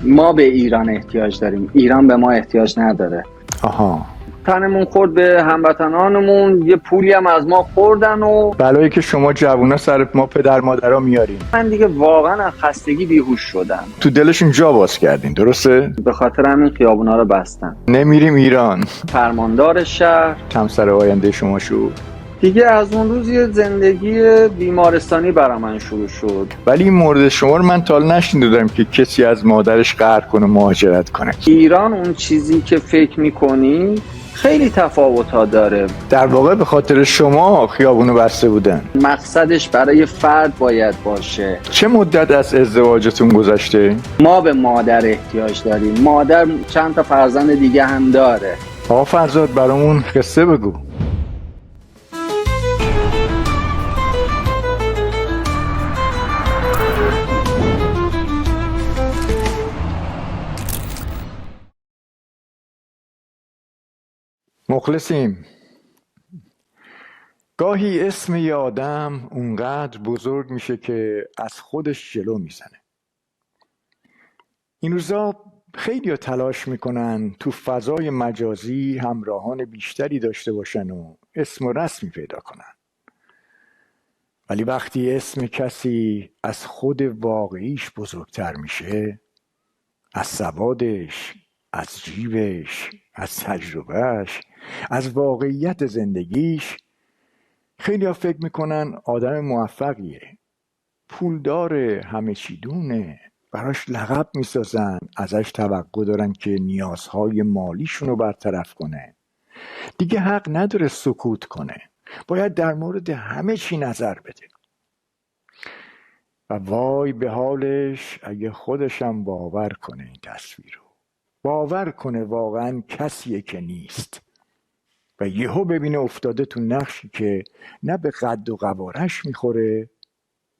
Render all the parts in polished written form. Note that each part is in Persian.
ما به ایران احتیاج داریم، ایران به ما احتیاج نداره. آها. تنمون خورد به هموطنانمون، یه پولی هم از ما خوردن و بلایی که شما جوونا سر ما پدر مادرها میارین. من دیگه واقعا از خستگی بیهوش شدم. تو دلشون جا باز کردین، درسته؟ به خاطر همین خیابونا رو بستن. نمیریم ایران. فرماندار شهر کم سر آینده شما شو. دیگه از اون روز یه زندگی بیمارستانی برا من شروع شد. ولی این مورد شما رو من تا حالا نشنیدم که کسی از مادرش قهر کنه، مهاجرت کنه. ایران اون چیزی که فکر میکنی خیلی تفاوت‌ها داره. در واقع به خاطر شما خیابونو بسته بودن. مقصدش برای فرد باید باشه. چه مدت از ازدواجتون گذشته؟ ما به مادر احتیاج داریم. مادر چند تا فرزند دیگه هم داره. آقا فرزاد برامون قصه بگو. مخلصیم. گاهی اسم یه آدم اونقدر بزرگ میشه که از خودش جلو میزنه. این روزا خیلی تلاش میکنن تو فضای مجازی همراهان بیشتری داشته باشن و اسم و رسمی پیدا کنن. ولی وقتی اسم کسی از خود واقعیش بزرگتر میشه، از سوادش، از جیبش، از تجربهش، از واقعیت زندگیش، خیلی ها فکر میکنن آدم موفقیه، پولداره، همه چی دونه، براش لقب میسازن، ازش توقع دارن که نیازهای مالیشونو برطرف کنه. دیگه حق نداره سکوت کنه، باید در مورد همه چی نظر بده. و وای به حالش اگه خودشم باور کنه این تصویر رو، باور کنه واقعا کسیه که نیست و یهو ببینه افتاده تو نقشی که نه به قد و قوارش میخوره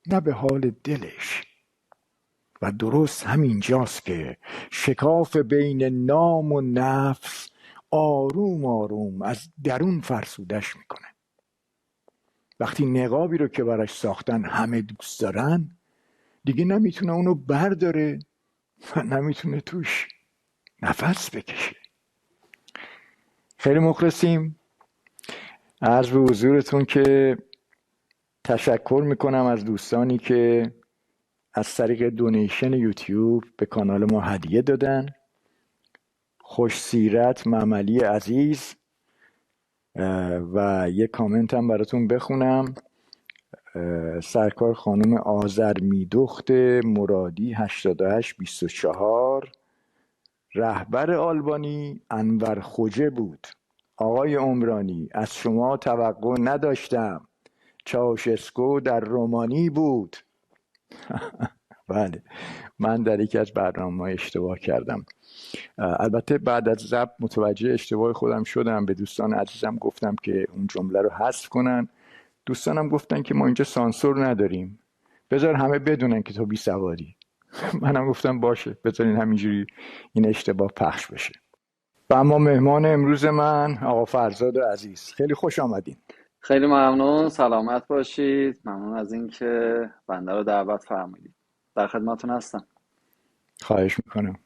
نه به حال دلش. و درست همینجاست که شکاف بین نام و نفس آروم آروم از درون فرسودش میکنه. وقتی نقابی رو که براش ساختن همه دوست دارن، دیگه نمیتونه اونو برداره و نمیتونه توش نفس بکشه. خیلی مخلصیم. عرض به حضورتون که تشکر میکنم از دوستانی که از طریق دونیشن یوتیوب به کانال ما هدیه دادن. خوش سیرت مملی عزیز. و یه کامنت هم براتون بخونم. سرکار خانم آذرمیدخت مرادی 8824. رهبر آلبانی انور خوجه بود. آقای عمرانی از شما توقع نداشتم، چاوشسکو در رومانی بود. بله، من در یکی از برنامه‌ها اشتباه کردم. البته بعد از ضبط متوجه اشتباه خودم شدم. به دوستان عزیزم گفتم که اون جمله رو حذف کنن. دوستانم گفتن که ما اینجا سانسور نداریم، بذار همه بدونن که تو بی سوادی. منم گفتم باشه، بذارین همینجوری این اشتباه پخش بشه. و اما مهمان امروز من آقا فرزاد عزیز، خیلی خوش آمدین. خیلی ممنون، سلامت باشید. ممنون از اینکه بنده رو دعوت فرمودید. در خدمتتون هستم. خواهش میکنم.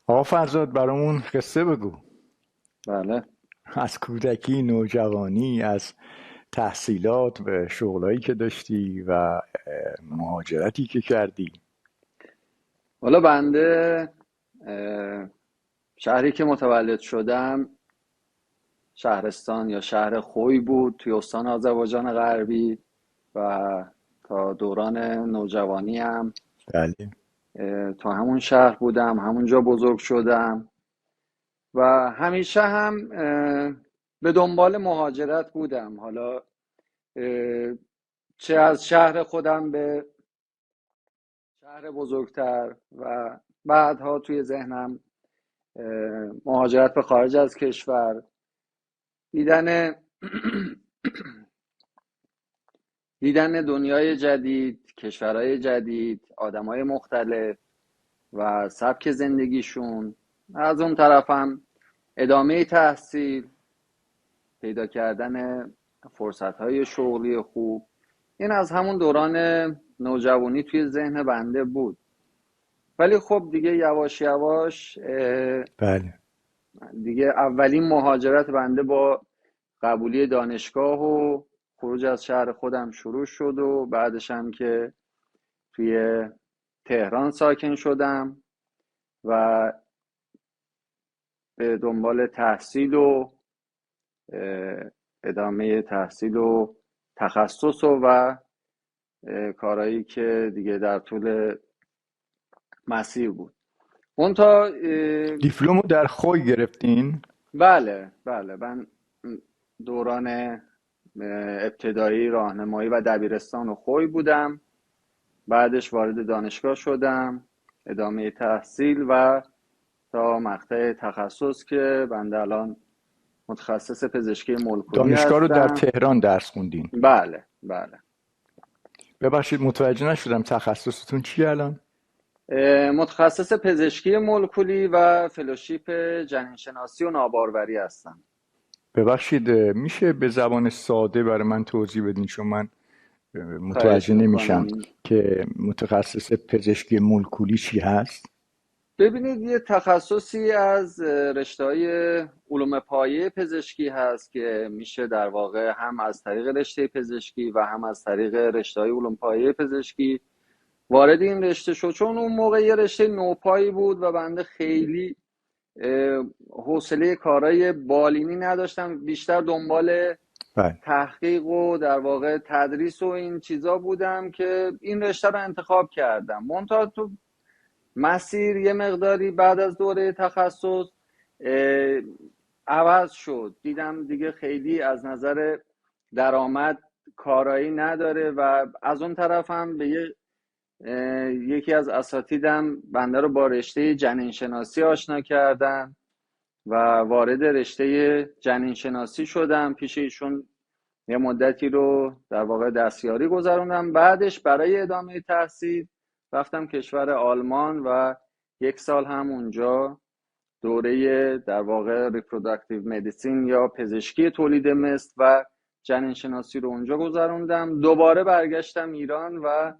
آقا فرزاد برامون قصه بگو. بله. از کودکی، نوجوانی، از تحصیلات و شغلایی که داشتی و مهاجرتی که کردی. حالا بنده شهری که متولد شدم شهرستان یا شهر خوی بود توی استان آذربایجان غربی و تا دوران نوجوانی هم بله. تا همون شهر بودم، همونجا بزرگ شدم و همیشه هم به دنبال مهاجرت بودم. حالا چه از شهر خودم به شهر بزرگتر و بعدها توی ذهنم مهاجرت به خارج از کشور، دیدن دیدن دنیای جدید، کشورهای جدید، آدمای مختلف و سبک زندگیشون. از اون طرفم ادامه تحصیل، پیدا کردن فرصتهای شغلی خوب. این از همون دوران نوجوانی توی ذهن بنده بود. ولی خب دیگه یواش یواش بله. دیگه اولین مهاجرت بنده با قبولی دانشگاه و خروج از شهر خودم شروع شد و بعدش هم که توی تهران ساکن شدم و به دنبال تحصیل و ادامه تحصیل و تخصص و کارهایی که دیگه در طول مسیر بود. اون تا دیپلم رو در خوی گرفتین؟ بله بله، من دوران ابتدایی راهنمایی و دبیرستان و خوی بودم، بعدش وارد دانشگاه شدم، ادامه تحصیل و تا مقطع تخصص که بنده الان متخصص پزشکی مولکولی دانشگاه رو در هستم. تهران درس خوندین؟ بله بله. ببخشید متوجه نشدم تخصصتون چیه الان؟ متخصص پزشکی مولکولی و فلوشیپ جنین‌شناسی و ناباروری هستم. ببخشید میشه به زبان ساده برای من توضیح بدین، چون من خواهش متوجه نمیشم میکنم. که متخصص پزشکی مولکولی چی هست؟ ببینید، یه تخصصی از رشته‌های علوم پایه پزشکی هست که میشه در واقع هم از طریق رشته پزشکی و هم از طریق رشته‌های علوم پایه پزشکی وارد این رشته شد. چون اون موقع یه رشته نوپایی بود و بنده خیلی حوصله کارهای بالینی نداشتم، بیشتر دنبال بله. تحقیق و در واقع تدریس و این چیزا بودم که این رشته رو انتخاب کردم. منتها تو مسیر یه مقداری بعد از دوره تخصص عوض شد، دیدم دیگه خیلی از نظر درآمد کارایی نداره و از اون طرف هم به یکی از اساتیدم بنده رو با رشته جنین شناسی آشنا کردن و وارد رشته جنین شناسی شدم. پیش ایشون یه مدتی رو در واقع دستیاری گذروندم. بعدش برای ادامه تحصیل رفتم کشور آلمان و 1 سال هم اونجا دوره در واقع ریپروداکتیو مدیسین یا پزشکی تولید مثل و جنین شناسی رو اونجا گذروندم. دوباره برگشتم ایران و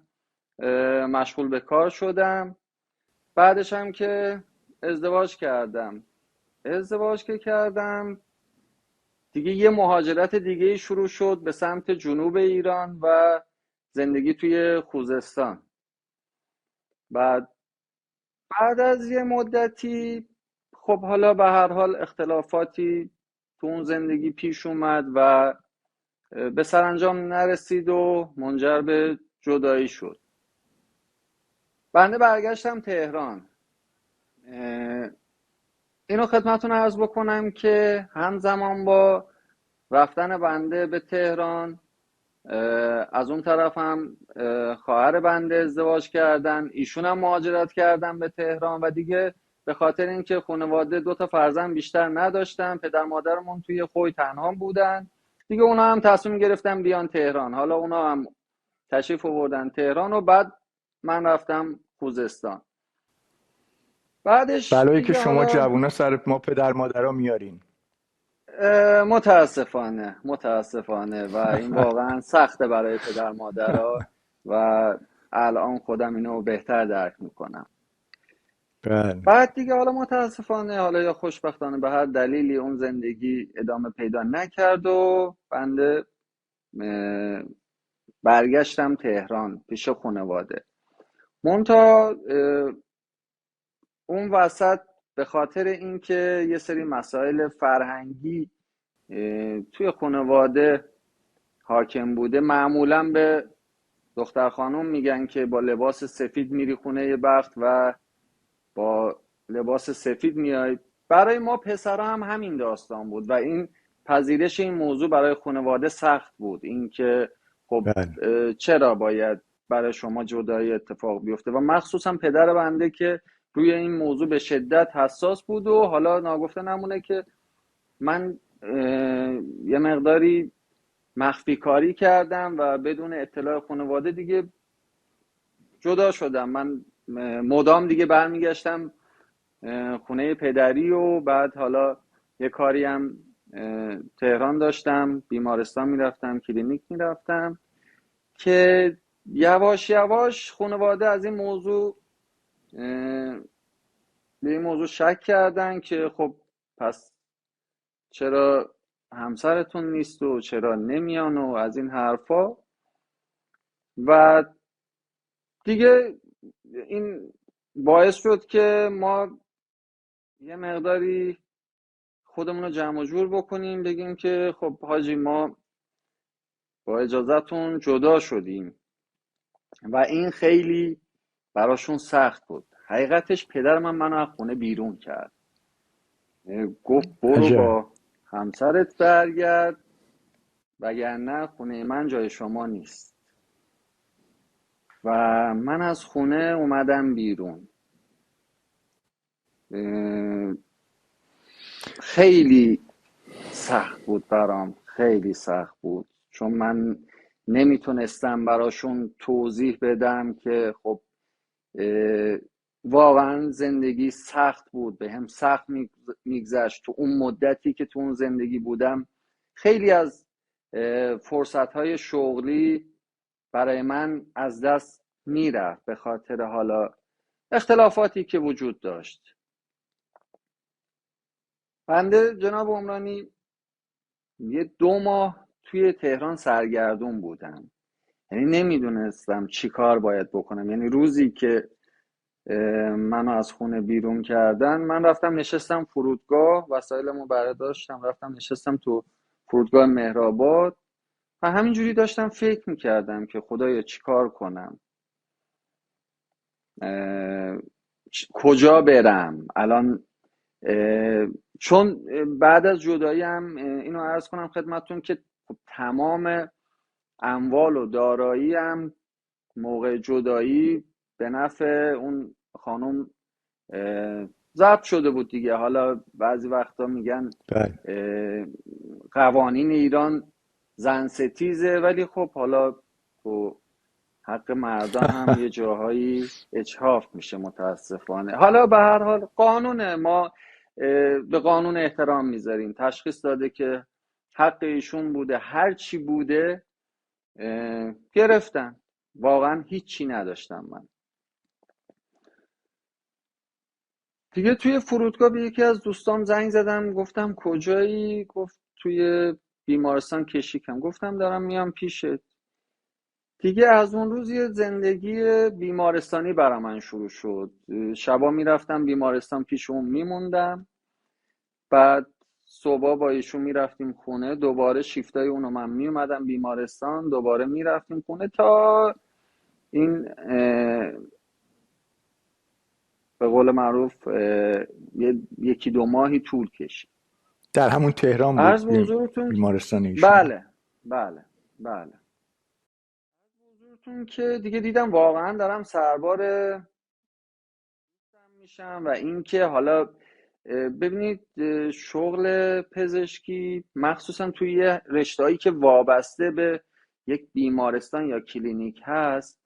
مشغول به کار شدم. بعدش هم که ازدواج که کردم دیگه یه مهاجرت دیگه شروع شد به سمت جنوب ایران و زندگی توی خوزستان. بعد از یه مدتی خب حالا به هر حال اختلافاتی تو اون زندگی پیش اومد و به سرانجام نرسید و منجر به جدایی شد. بنده برگشتم تهران. اینو خدمتتون عرض بکنم که همزمان با رفتن بنده به تهران از اون طرف هم خواهر بنده ازدواج کردن، ایشون هم مهاجرت کردن به تهران و دیگه به خاطر اینکه خانواده 2 تا فرزند بیشتر نداشتن، پدر مادرمون توی خوی تنها بودن دیگه، اونا هم تصمیم گرفتن بیان تهران. حالا اونا هم تشریف آوردن تهران و بعد من رفتم خوزستان. بعدش بلایی که دیگه شما حالا جوونا سر ما پدر مادرها میارین. متاسفانه و این واقعا سخته برای پدر مادرها و الان خودم اینو بهتر درک میکنم. بله. بعد دیگه حالا متاسفانه، حالا یا خوشبختانه، به هر دلیلی اون زندگی ادامه پیدا نکرد و بنده برگشتم تهران پیش خانواده. منتها اون وسط به خاطر اینکه یه سری مسائل فرهنگی توی خانواده حاکم بوده، معمولا به دختر خانم میگن که با لباس سفید میری خونه بخت و با لباس سفید میای. برای ما پسرها هم همین داستان بود و این پذیرش این موضوع برای خانواده سخت بود، اینکه خب بله. چرا باید برای شما جدایی اتفاق بیفته و مخصوصا پدر بنده که روی این موضوع به شدت حساس بود. و حالا ناگفته نمونه که من یه مقداری مخفی کاری کردم و بدون اطلاع خانواده دیگه جدا شدم. من مدام دیگه برمیگشتم خونه پدری و بعد حالا یه کاری هم تهران داشتم، بیمارستان میرفتم، کلینیک میرفتم که یواش یواش خانواده از این موضوع به این موضوع شک کردن که خب پس چرا همسرتون نیست و چرا نمیان و از این حرفا. و دیگه این باعث شد که ما یه مقداری خودمون رو جمع و جور بکنیم، بگیم که خب حاجی ما با اجازهتون جدا شدیم. و این خیلی براشون سخت بود. حقیقتش پدر منو از خونه بیرون کرد، گفت برو عجب. با همسرت برگرد وگرنه خونه من جای شما نیست. و من از خونه اومدم بیرون. خیلی سخت بود برام، خیلی سخت بود، چون من نمیتونستم براشون توضیح بدم که خب واقعا زندگی سخت بود، به هم سخت میگذشت. تو اون مدتی که تو اون زندگی بودم خیلی از فرصتهای شغلی برای من از دست میرفت به خاطر حالا اختلافاتی که وجود داشت. بنده جناب عمرانی یه 2 ماه توی تهران سرگردون بودم، یعنی نمیدونستم چی کار باید بکنم. یعنی روزی که منو از خونه بیرون کردن، من رفتم نشستم فرودگاه، وسایلمو برداشتم رفتم نشستم تو فرودگاه مهرآباد و همینجوری داشتم فکر میکردم که خدایا چی کار کنم، کجا برم الان. چون بعد از جدایی هم اینو عرض کنم خدمتتون که خب تمام اموال و دارایی هم موقع جدایی به نفع اون خانم ضبط شده بود دیگه. حالا بعضی وقتا میگن بله. قوانین ایران زن ستیزه، ولی خب حالا تو حق مردا هم یه جاهایی اجحاف میشه متاسفانه. حالا به هر حال قانونه، ما به قانون احترام میذاریم. تشخیص داده که حق ایشون بوده، هر چی بوده گرفتن. واقعا هیچی نداشتم من. دیگه توی فرودگاه به یکی از دوستام زنگ زدم، گفتم کجایی؟ گفت توی بیمارستان کشیکم. گفتم دارم میام پیشت. دیگه از اون روز یه زندگی بیمارستانی برا من شروع شد. شبا میرفتم بیمارستان، پیش اون میموندم، بعد صبح با ایشون میرفتیم خونه، دوباره شیفتای اونو من میومدم بیمارستان، دوباره میرفتیم خونه تا این به قول معروف 1-2 ماهی طول کشید. در همون تهران بود عرض به حضورتون بیمارستان ایشون؟ بله بله بله، حضورتون که دیگه دیدم واقعا دارم سربار میشم. و اینکه حالا ببینید شغل پزشکی مخصوصا توی یه رشته‌ای که وابسته به یک بیمارستان یا کلینیک هست،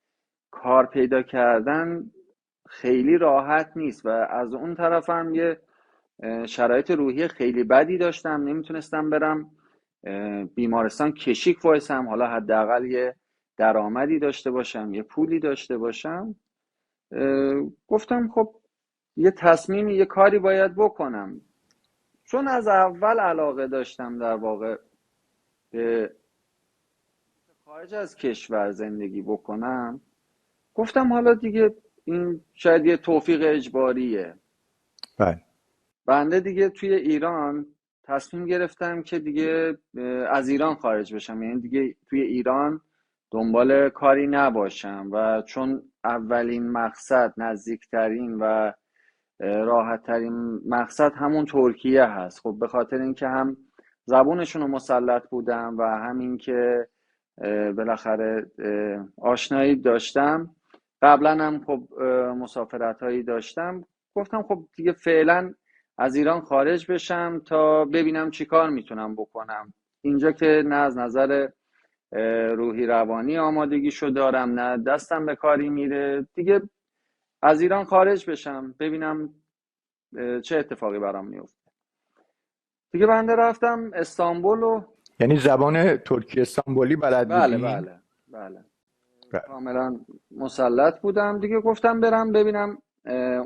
کار پیدا کردن خیلی راحت نیست. و از اون طرف هم یه شرایط روحی خیلی بدی داشتم، نمیتونستم برم بیمارستان کشیک وایسم، حالا حداقل یه درآمدی داشته باشم، یه پولی داشته باشم. گفتم خب یه تصمیمی، یه کاری باید بکنم. چون از اول علاقه داشتم در واقع به خارج از کشور زندگی بکنم، گفتم حالا دیگه این شاید یه توفیق اجباریه. بله. بنده دیگه توی ایران تصمیم گرفتم که دیگه از ایران خارج بشم، یعنی دیگه توی ایران دنبال کاری نباشم. و چون اولین مقصد، نزدیکترین و راحت ترین مقصد همون ترکیه هست، خب به خاطر اینکه هم زبونشون رو مسلط بودم و همین که بالاخره آشنایی داشتم، قبلا هم خب مسافرت هایی داشتم، گفتم خب دیگه فعلا از ایران خارج بشم تا ببینم چی کار میتونم بکنم اینجا، که نه از نظر روحی روانی آمادگیشو دارم، نه دستم به کاری میره دیگه. از ایران خارج بشم ببینم چه اتفاقی برام میفته. دیگه بنده رفتم استانبول و یعنی زبان ترکی استانبولی بلد بله بودین؟ بله بله بله. کاملا مسلط بودم دیگه. گفتم برم ببینم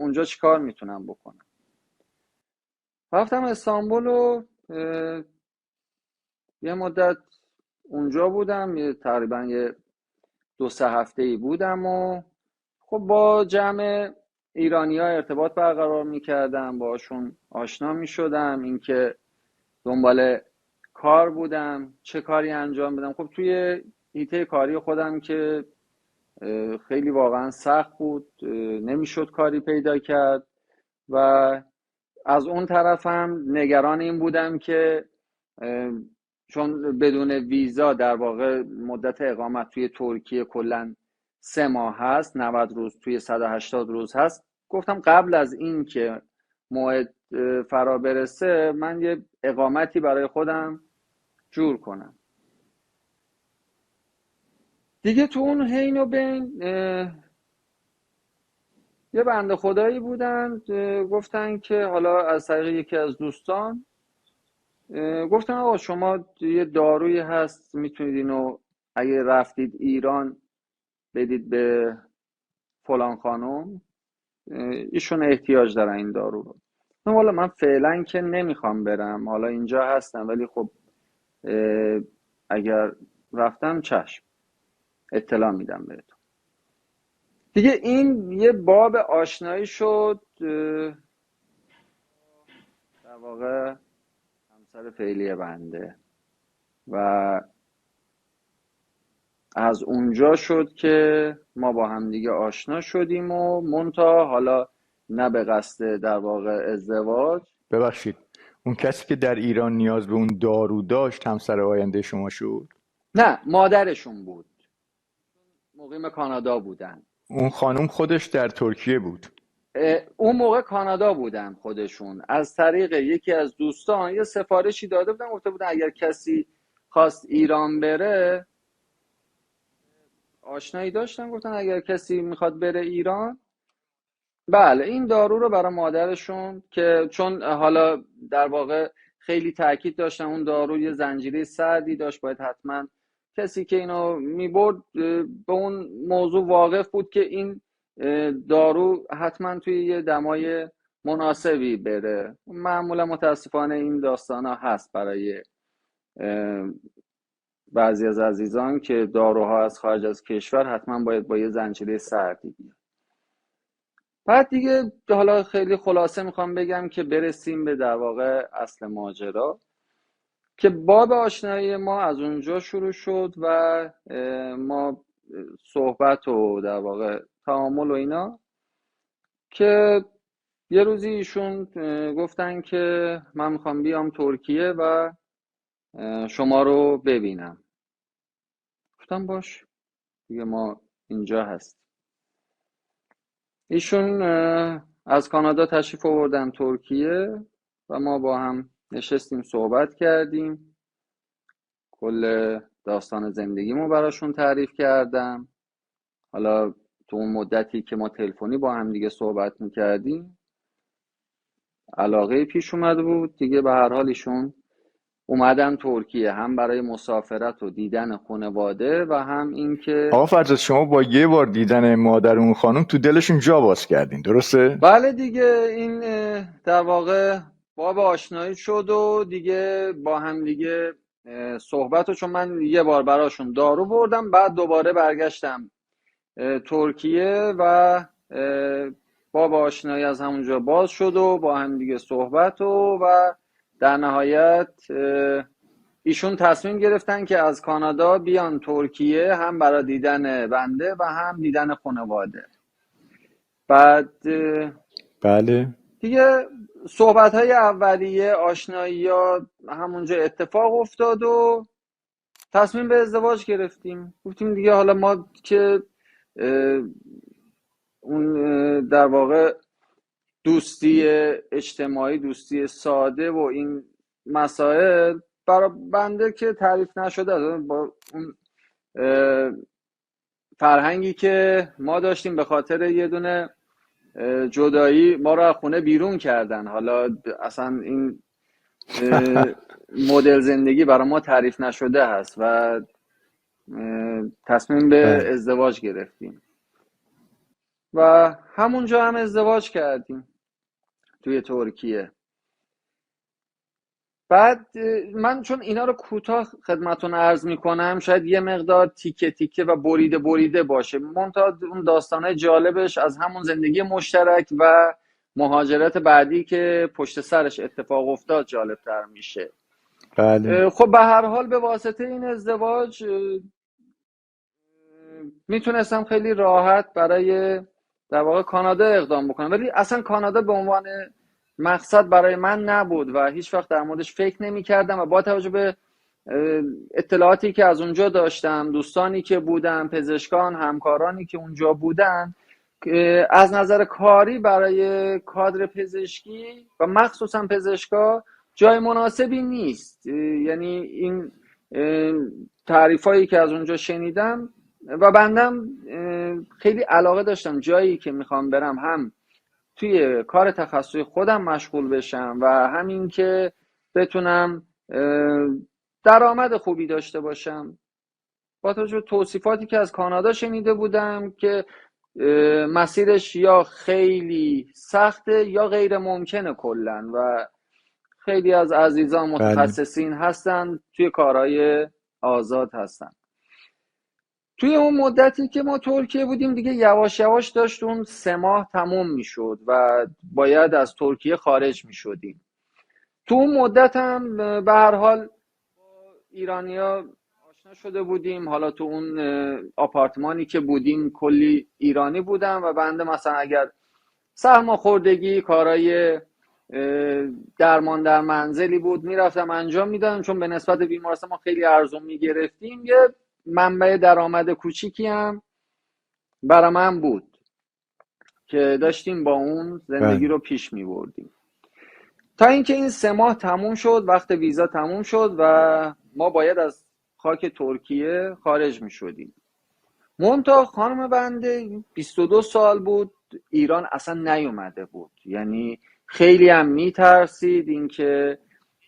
اونجا چیکار میتونم بکنم. رفتم استانبول و یه مدت اونجا بودم، تقریبا یه 2-3 هفته‌ای بودم و خب با جمع ایرانی‌ها ارتباط برقرار میکردم، باشون آشنا میشدم، اینکه دنبال کار بودم، چه کاری انجام بدم. خب توی حیطه کاری خودم که خیلی واقعا سخت بود، نمیشد کاری پیدا کرد و از اون طرفم نگران این بودم که چون بدون ویزا در واقع مدت اقامت توی ترکیه کلا 3 ماه هست، 90 روز توی 180 روز هست. گفتم قبل از این که موعد فرا برسه من یه اقامتی برای خودم جور کنم. دیگه تو اون حین و بین یه بنده خدایی بودن، گفتن که حالا از طریق یکی از دوستان گفتن آقا شما یه دارویی هست میتونید اینو اگه رفتید ایران بدید به فلان خانم، ایشون احتیاج دارن این دارو رو. حالا من فعلا که نمیخوام برم، حالا اینجا هستم، ولی خب اگر رفتم چشم اطلاع میدم بهتون. دیگه این یه باب آشنایی شد، در واقع همسر فعلی بنده، و از اونجا شد که ما با هم دیگه آشنا شدیم و منتها حالا نه به قصد در واقع ازدواج. ببخشید، اون کسی که در ایران نیاز به اون دارو داشت همسر آینده شما شد؟ نه، مادرشون بود، مقیم کانادا بودن. اون خانم خودش در ترکیه بود؟ اون موقع کانادا بودن خودشون، از طریق یکی از دوستان یه سفارشی داده بودن، گفته بودن اگر کسی خواست ایران بره، آشنایی داشتن، گفتن اگر کسی میخواد بره ایران، بله این دارو رو برای مادرشون، که چون حالا در واقع خیلی تاکید داشتن اون دارو یه زنجیره سردی داشت، باید حتما کسی که اینو میبرد به اون موضوع واقف بود که این دارو حتما توی یه دمای مناسبی بره. معمولا متاسفانه این داستان ها هست برای بعضی از عزیزان که داروها از خارج از کشور حتما باید با یه زنجیره سردی بیاد. بعد دیگه حالا خیلی خلاصه میخوام بگم که برسیم به در واقع اصل ماجرا، که باب آشنایی ما از اونجا شروع شد و ما صحبت و در واقع تعامل و اینا، که یه روزی ایشون گفتن که من میخوام بیام ترکیه و شما رو ببینم. گفتم باش دیگه، ما اینجا هست. ایشون از کانادا تشریف آوردن ترکیه و ما با هم نشستیم صحبت کردیم، کل داستان زندگیمو براشون تعریف کردم. حالا تو اون مدتی که ما تلفنی با هم دیگه صحبت میکردیم علاقه پیش اومده بود دیگه. به هر حال ایشون اومدن ترکیه هم برای مسافرت و دیدن خانواده و هم اینکه آقا فرزاد، شما با یه بار دیدن مادر اون خانم تو دلشون جا باز کردین، درسته؟ بله دیگه، این در واقع باب آشنایی شد و دیگه با هم دیگه صحبت و چون من یه بار براشون دارو بردم، بعد دوباره برگشتم ترکیه و باب آشنایی از همونجا باز شد و با هم دیگه صحبت و در نهایت ایشون تصمیم گرفتن که از کانادا بیان ترکیه، هم برای دیدن بنده و هم دیدن خانواده. بعد بله. دیگه صحبت‌های اولیه، آشنایی‌ها همونجا اتفاق افتاد و تصمیم به ازدواج گرفتیم. گفتیم دیگه حالا ما که اون در واقع دوستی اجتماعی، دوستی ساده و این مسائل برای بنده که تعریف نشده، با اون فرهنگی که ما داشتیم به خاطر یه دونه جدایی ما رو از خونه بیرون کردن، حالا اصلا این مدل زندگی برای ما تعریف نشده هست و تصمیم به بله. ازدواج گرفتیم. و همونجا هم ازدواج کردیم توی ترکیه. بعد من چون اینا رو کوتاه خدمتون عرض میکنم، شاید یه مقدار تیکه تیکه و بریده بریده باشه، منتها اون داستانه جالبش از همون زندگی مشترک و مهاجرت بعدی که پشت سرش اتفاق افتاد جالبتر میشه. بله خب به هر حال به واسطه این ازدواج میتونستم خیلی راحت برای در واقع کانادا اقدام بکنم، ولی اصلا کانادا به عنوان مقصد برای من نبود و هیچ وقت در موردش فکر نمی کردم و با توجه به اطلاعاتی که از اونجا داشتم، دوستانی که بودن، پزشکان، همکارانی که اونجا بودن، از نظر کاری برای کادر پزشکی و مخصوصا پزشکا جای مناسبی نیست. یعنی این تعریفایی که از اونجا شنیدم و بندم خیلی علاقه داشتم جایی که میخوام برم هم توی کار تخصصی خودم مشغول بشم و همین که بتونم درآمد خوبی داشته باشم. با توجه به توصیفاتی که از کانادا شنیده بودم که مسیرش یا خیلی سخته یا غیر ممکنه کلا و خیلی از عزیزان بله متخصصین هستن توی کارهای آزاد هستن. توی اون مدتی که ما ترکیه بودیم دیگه یواش یواش داشت اون 3 ماه تموم میشد و باید از ترکیه خارج میشدیم. تو اون مدت هم به هر حال ایرانیا آشنا شده بودیم. حالا تو اون آپارتمانی که بودیم کلی ایرانی بودن و بنده مثلا اگر سرماخوردگی، کارهای درمان در منزلی بود میرفتم انجام میدادم، چون به نسبت بیمارستان ما خیلی ارزون میگرفتیم. یه منبع درآمد کوچیکی هم برای من بود که داشتیم با اون زندگی بله رو پیش میبردیم تا اینکه این 3 ماه تموم شد، وقت ویزا تموم شد و ما باید از خاک ترکیه خارج میشدیم. منتها خانم بنده 22 سال بود، ایران اصلا نیومده بود. یعنی خیلی هم میترسید اینکه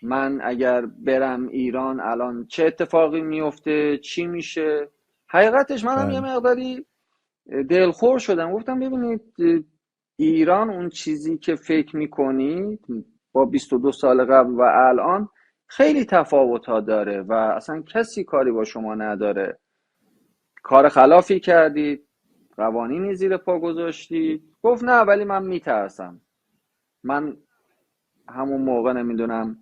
من اگر برم ایران الان چه اتفاقی میفته، چی میشه. حقیقتش منم یه بله مقداری دلخور شدم. گفتم ببینید ایران اون چیزی که فکر میکنید با 22 سال قبل و الان خیلی تفاوت ها داره و اصلا کسی کاری با شما نداره. کار خلافی کردید، قوانینی زیر پا گذاشتید. گفت نه ولی من میترسم. من همون موقع نمیدونم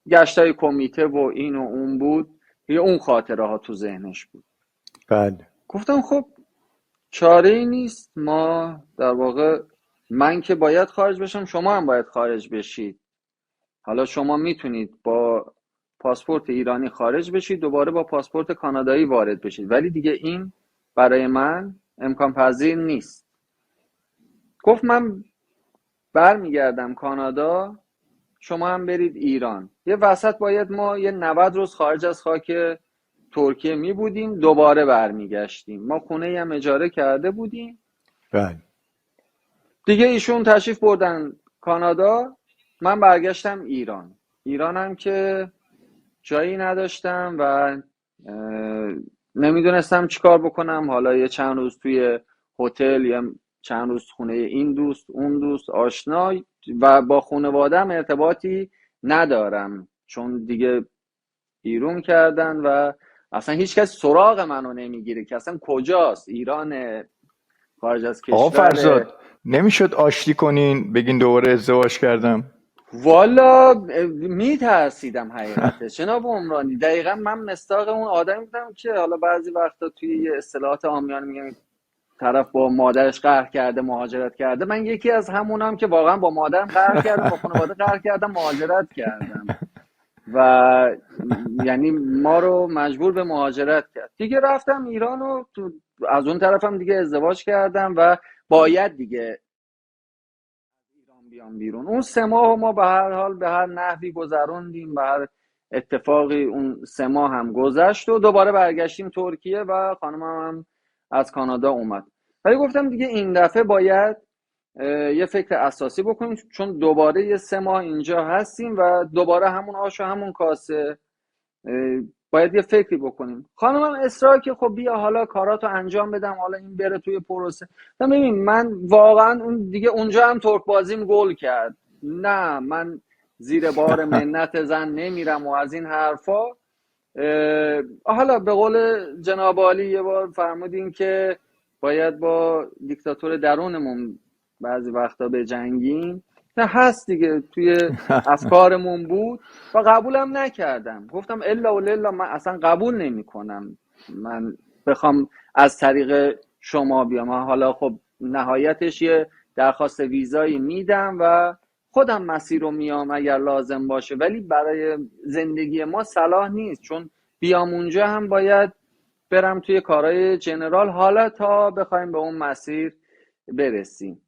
گشتای کمیته و این و اون بود، یه اون خاطره ها تو ذهنش بود. بله گفتم خب چاره ای نیست، ما در واقع من که باید خارج بشم، شما هم باید خارج بشید. حالا شما میتونید با پاسپورت ایرانی خارج بشید، دوباره با پاسپورت کانادایی وارد بشید، ولی دیگه این برای من امکان پذیر نیست. گفت من برمیگردم کانادا، شما هم برید ایران. یه وسط باید ما یه 90 روز خارج از خاک ترکیه می بودیم، دوباره برمیگشتیم. ما خونه هم اجاره کرده بودیم بله دیگه. ایشون تشریف بردن کانادا، من برگشتم ایران. ایرانم که جایی نداشتم و نمیدونستم چیکار بکنم. حالا یه چند روز توی هتل یا چند روز خونه این دوست اون دوست آشنا و با خانواده‌ام ارتباطی ندارم چون دیگه بیرون کردن و اصلا هیچ کس سراغ منو نمیگیره که اصلا کجاست، ایران، خارج از آقا کشور. فرزاد نمیشد آشتی کنین بگین دوباره ازدواج کردم؟ والا میترسیدم حقیقتش جناب عمرانی. دقیقا من مستاق اون آدمی بودم که حالا بعضی وقتا توی یه اصطلاحات عامیانه میگن طرف با مادرش قهر کرده مهاجرت کرده. من یکی از همونم که واقعا با مادرم قهر کردم، با خانواده قهر کردم، مهاجرت کردم و یعنی ما رو مجبور به مهاجرت کرد. دیگه رفتم ایران و از اون طرفم دیگه ازدواج کردم و باید دیگه ایران بیام بیرون. اون 3 ماه ما به هر حال به هر نحوی گذروندیم، به هر اتفاقی اون 3 ماه هم گذشت و دوباره برگشتیم ترکیه و خانمم هم از کانادا اومد. ولی گفتم دیگه این دفعه باید یه فکر اساسی بکنیم، چون دوباره یه 3 ماه اینجا هستیم و دوباره همون آش و همون کاسه. باید یه فکری بکنیم. خانمم اصرار که خب بیا حالا کاراتو انجام بدم، حالا این بره توی پروسه. ببین من واقعا اون دیگه اونجا هم ترک بازیم گل کرد. نه من زیر بار منت زن نمیرم و از این حرفا. حالا به قول جناب عالی یه بار فرمودین که باید با دیکتاتور درونمون بعضی وقتا به جنگیم. نه هست دیگه، توی افکارمون بود و قبولم نکردم. گفتم الا و لله من اصلا قبول نمی کنم من بخوام از طریق شما بیام. حالا خب نهایتش یه درخواست ویزایی میدم و خودم مسیر رو میام اگر لازم باشه، ولی برای زندگی ما صلاح نیست، چون بیام اونجا هم باید برم توی کارهای جنرال حالا تا بخوایم به اون مسیر برسیم.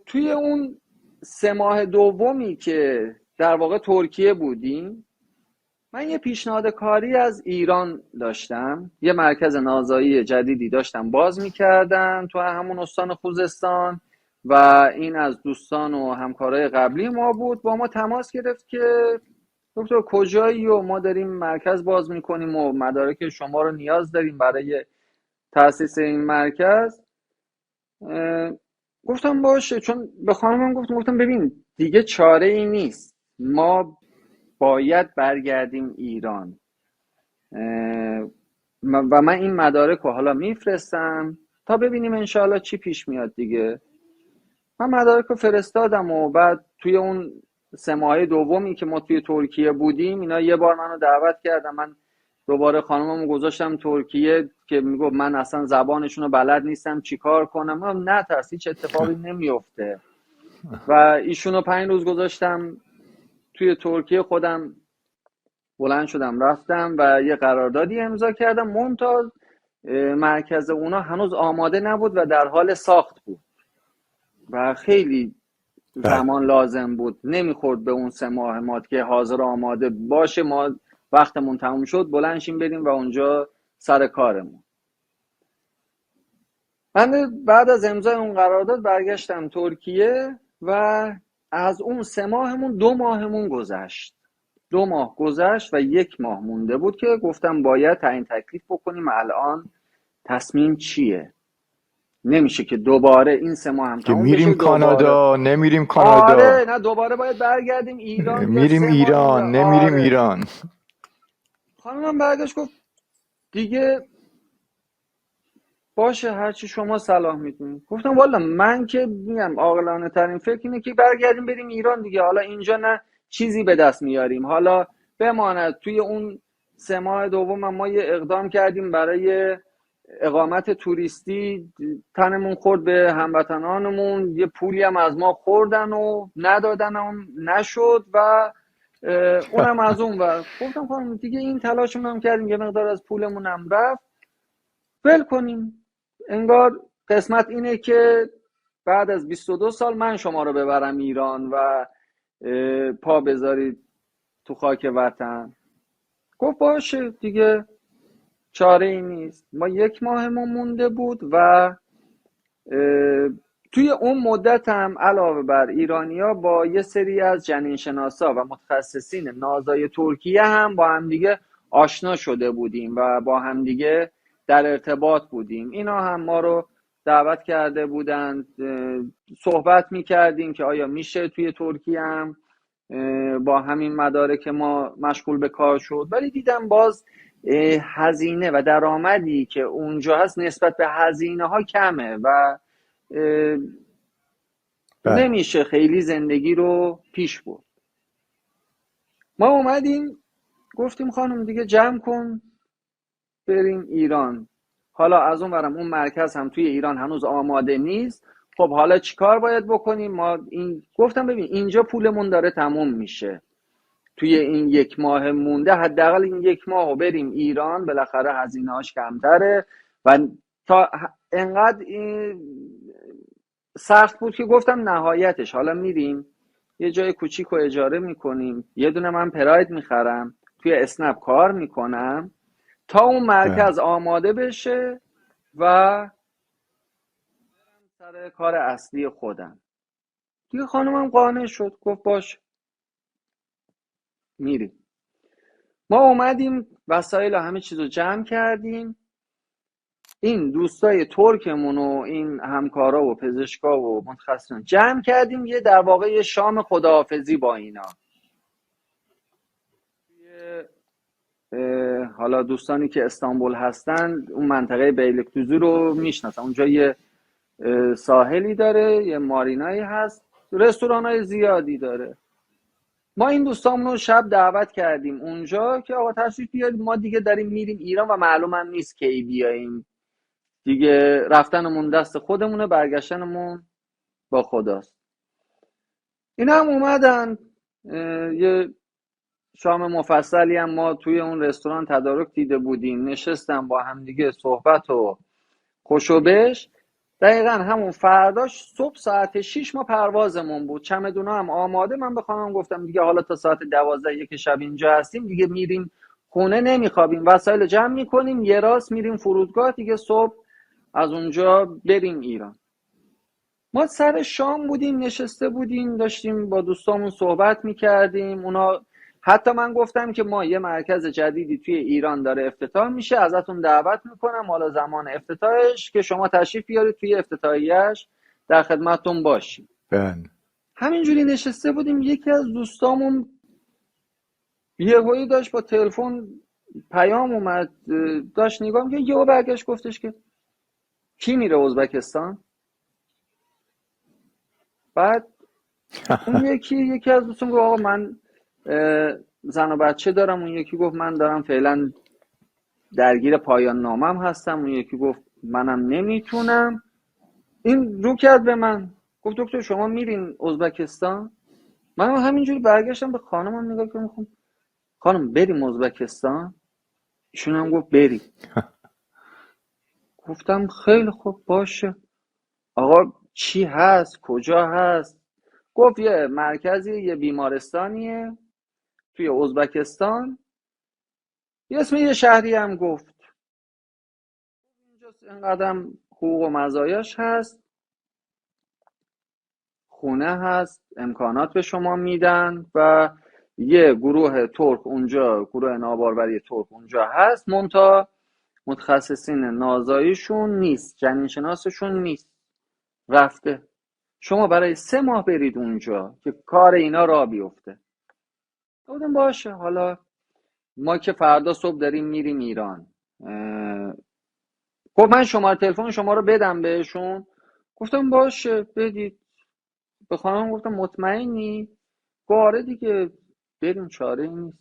توی اون 3 ماه دومی که در واقع ترکیه بودیم، من یه پیشنهاد کاری از ایران داشتم. یه مرکز نازایی جدیدی داشتم باز میکردم تو همون استان خوزستان و این از دوستان و همکارای قبلی ما بود. با ما تماس گرفت که دکتر کجایی و ما داریم مرکز باز میکنیم و مدارک شما رو نیاز داریم برای تأسیس این مرکز. گفتم باشه، چون به خانمم گفتم ببین دیگه چاره ای نیست، ما باید برگردیم ایران و من این مدارک رو حالا میفرستم تا ببینیم انشاءالله چی پیش میاد دیگه. من مدارک رو فرستادم و بعد توی اون 3 ماه دومی که ما توی ترکیه بودیم اینا یه بار منو دعوت کردم. من دوباره خانممو گذاشتم ترکیه که میگفت من اصلا زبانشون رو بلد نیستم چیکار کنم. من نه ترس، هیچ اتفاقی نمیفته. و ایشونو 5 روز گذاشتم توی ترکیه. خودم بلند شدم رفتم و یه قراردادی امضا کردم. ممتاز مرکز اونا هنوز آماده نبود و در حال ساخت بود و خیلی بله. زمان لازم بود، نمیخورد به اون 3 ماه ما که حاضر آماده باشه ما وقتمون تموم شد بلند شیم بریم و اونجا سر کارمون. من بعد از امضای اون قرارداد برگشتم ترکیه و از اون 3 ماهمون 2 ماهمون گذشت. 2 ماه گذشت و 1 ماه مونده بود که گفتم باید تعیین تکلیف بکنیم الان تصمیم چیه. نمیشه که دوباره این 3 ماه هم که تموم بشه میریم دوباره. کانادا نمیریم کانادا، آره نه دوباره باید برگردیم ایران یا میریم 3 ماه اینجا. ایران نمیریم آره. ایران. خانمم برگشت گفت دیگه باشه هرچی شما صلاح میدونید. گفتم والا من که میگم عاقلانه ترین فکر اینه که برگردیم بریم ایران دیگه. حالا اینجا نه چیزی به دست میاریم، حالا بماند توی اون 3 ماه دوم ما یه اقدام کردیم برای اقامت توریستی، تنمون خورد به هموطنانمون، یه پولی هم از ما خوردن و ندادن هم نشد و اونم از اون ور. گفتم خانم دیگه این تلاشمون هم کردیم یه مقدار از پولمون هم رفت، ول کنیم. انگار قسمت اینه که بعد از 22 سال من شما رو ببرم ایران و پا بذارید تو خاک وطن. گفت باشه دیگه چاره ای نیست. ما 1 ماهمون مونده بود و توی اون مدت هم علاوه بر ایرانیا با یه سری از جنینشناسا و متخصصین نازای ترکیه هم با همدیگه آشنا شده بودیم و با همدیگه در ارتباط بودیم. اینا هم ما رو دعوت کرده بودند، صحبت میکردیم که آیا میشه توی ترکیه هم با همین مدارک ما مشغول به کار شد. ولی دیدم باز هزینه و درآمدی که اونجا هست نسبت به هزینه ها کمه و بله. نمیشه خیلی زندگی رو پیش برد. ما اومدیم گفتیم خانم دیگه جمع کن بریم ایران. حالا از اون ورم اون مرکز هم توی ایران هنوز آماده نیست. خب حالا چیکار باید بکنیم؟ ما گفتم ببین اینجا پولمون داره تموم میشه، توی این 1 ماه مونده حداقل این 1 ماه رو بریم ایران، بالاخره هزینه‌اش کمتره و تا انقدر این سخت بود که گفتم نهایتش حالا میریم یه جای کوچیک رو اجاره میکنیم، یه دونه من پراید میخرم توی اسنپ کار میکنم تا اون بله. مرکز آماده بشه و سر کار اصلی خودم. دیگه خانمم قانع شد، گفت باش میریم. ما اومدیم وسایل همه چیز رو جمع کردیم، این دوستای ترکمون و این همکارا و پزشکا و متخصصین جمع کردیم، یه در واقع یه شام خداحافظی با اینا. حالا دوستانی که استانبول هستن اون منطقه بیلیکدوزو رو میشناسن، اونجا یه ساحلی داره، یه مارینایی هست، رستورانای زیادی داره. ما این دوستامون رو شب دعوت کردیم اونجا که آقا تشریف بیارید، ما دیگه داریم میریم ایران و معلوم هم نیست کی بیاییم دیگه، رفتنمون دست خودمونه، برگشتنمون با خداست. اینا هم اومدن، یه شام مفصلی هم ما توی اون رستوران تدارک دیده بودیم، نشستم با هم دیگه صحبت و خوشوبش. دقیقا همون فرداش صبح ساعت 6 ما پروازمون بود، چمدونا هم آماده. من به خانم گفتم دیگه حالا تا ساعت 12 یک شب اینجا هستیم دیگه، میریم خونه نمیخوابیم، وسایل جمع میکنیم یه راست میریم فرودگاه دیگه، صبح از اونجا بریم ایران. ما سر شام بودیم، نشسته بودیم داشتیم با دوستامون صحبت میکردیم. اونا حتی من گفتم که ما یه مرکز جدیدی توی ایران داره افتتاح میشه، ازتون دعوت میکنم حالا زمان افتتاحش که شما تشریف بیارید توی افتتاحیه‌اش، در خدمتتون باشیم. بله. همینجوری نشسته بودیم، یکی از دوستامون یهویی داشت با تلفن پیام اومد، داشت نگاه می‌کرد، یهو برگشت گفتش که کی میره ازبکستان؟ بعد اون یکی از دوستان گفت آقا من زن و بچه دارم. اون یکی گفت من دارم فعلا درگیر پایان نامم هستم. اون یکی گفت منم نمیتونم. این رو کرد به من گفت دکتر شما میرین ازبکستان؟ من همینجوری برگشتم به خانمم نگاه کردم، گفتم خانم بریم ازبکستان؟ ایشون هم گفت بریم. گفتم خیلی خوب باشه. آقا چی هست کجا هست؟ گفت یه مرکزی، یه بیمارستانیه توی ازبکستان، یه اسم یه شهری هم گفت، اینجا اینقدر حقوق و مزایاش هست، خونه هست، امکانات به شما میدن و یه گروه ترک اونجا، گروه ناباروری ترک اونجا هست، منتها متخصصین نازاییشون نیست، جنین شناسشون نیست، رفته. شما برای 3 ماه برید اونجا که کار اینا را بیفته. گفتم باشه. حالا ما که فردا صبح داریم میریم ایران. گفت من شماره تلفن شما رو بدم بهشون؟ گفتم باشه بدید. به خانم گفتم مطمئنی؟ گفت آره دیگه بریم چاره ای نیست.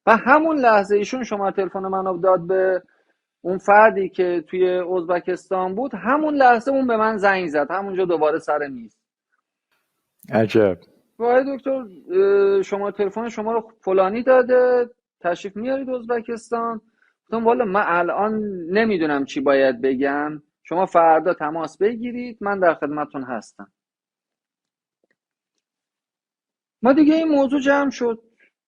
و همون لحظه ایشون شماره تلفن منو داد به اون فردی که توی ازبکستان بود، همون لحظه اون به من زنگ زد، همونجا دوباره سر میز. عجب. وای دکتر شماره تلفن شما رو فلانی داده، تشریف میارید ازبکستان؟ گفتم والا من الان نمیدونم چی باید بگم، شما فردا تماس بگیرید من در خدمتتون هستم. ما دیگه این موضوع جمع شد،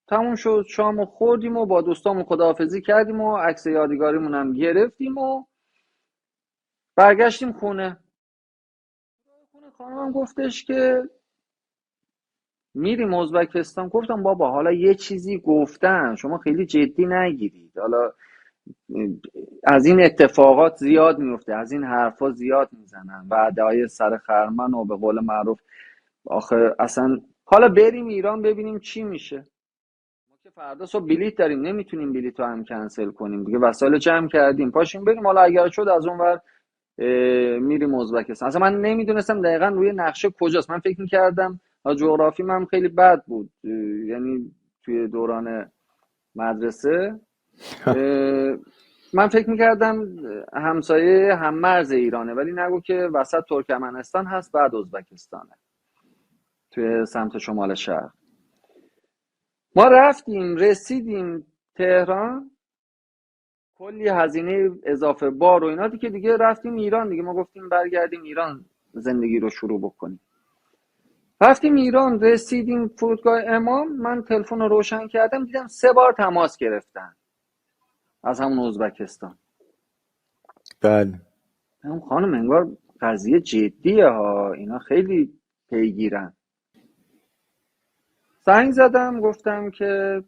تموم شد، شامو خوردیم و با دوستامون خداحافظی کردیم و عکس یادگاریمون هم گرفتیم و برگشتیم خونه. خانمم گفتش که میریم ازبکستان. گفتم بابا حالا یه چیزی گفتن، شما خیلی جدی نگیرید، حالا از این اتفاقات زیاد میفته، از این حرفا زیاد میزنن، وعده‌های سر خرمن و به قول معروف. آخه اصلا حالا بریم ایران ببینیم چی میشه. ما که فردا صبح بلیت داریم، نمیتونیم بلیط رو هم کنسل کنیم دیگه، وسایل جمع کردیم پاشیم بریم، حالا اگر شد از اون ور میریم ازبکستان. اصلا من نمیدونستم دقیقا روی نقشه کجاست. من فکر میکردم جغرافی من خیلی بد بود، یعنی توی دوران مدرسه من فکر میکردم همسایه هم مرز ایرانه، ولی نگو که وسط ترکمنستان هست بعد ازبکستانه توی سمت شمال شهر. ما رفتیم رسیدیم تهران، کلی هزینه اضافه بار و اینا دیگه رفتیم ایران دیگه. ما گفتیم برگردیم ایران زندگی رو شروع بکنیم. رفتیم ایران، رسیدیم فرودگاه امام، من تلفن رو روشن کردم دیدم 3 بار تماس گرفتن از همون ازبکستان. بله. هم خانم انگار قضیه جدیه ها، اینا خیلی پیگیرن. زنگ زدم گفتم که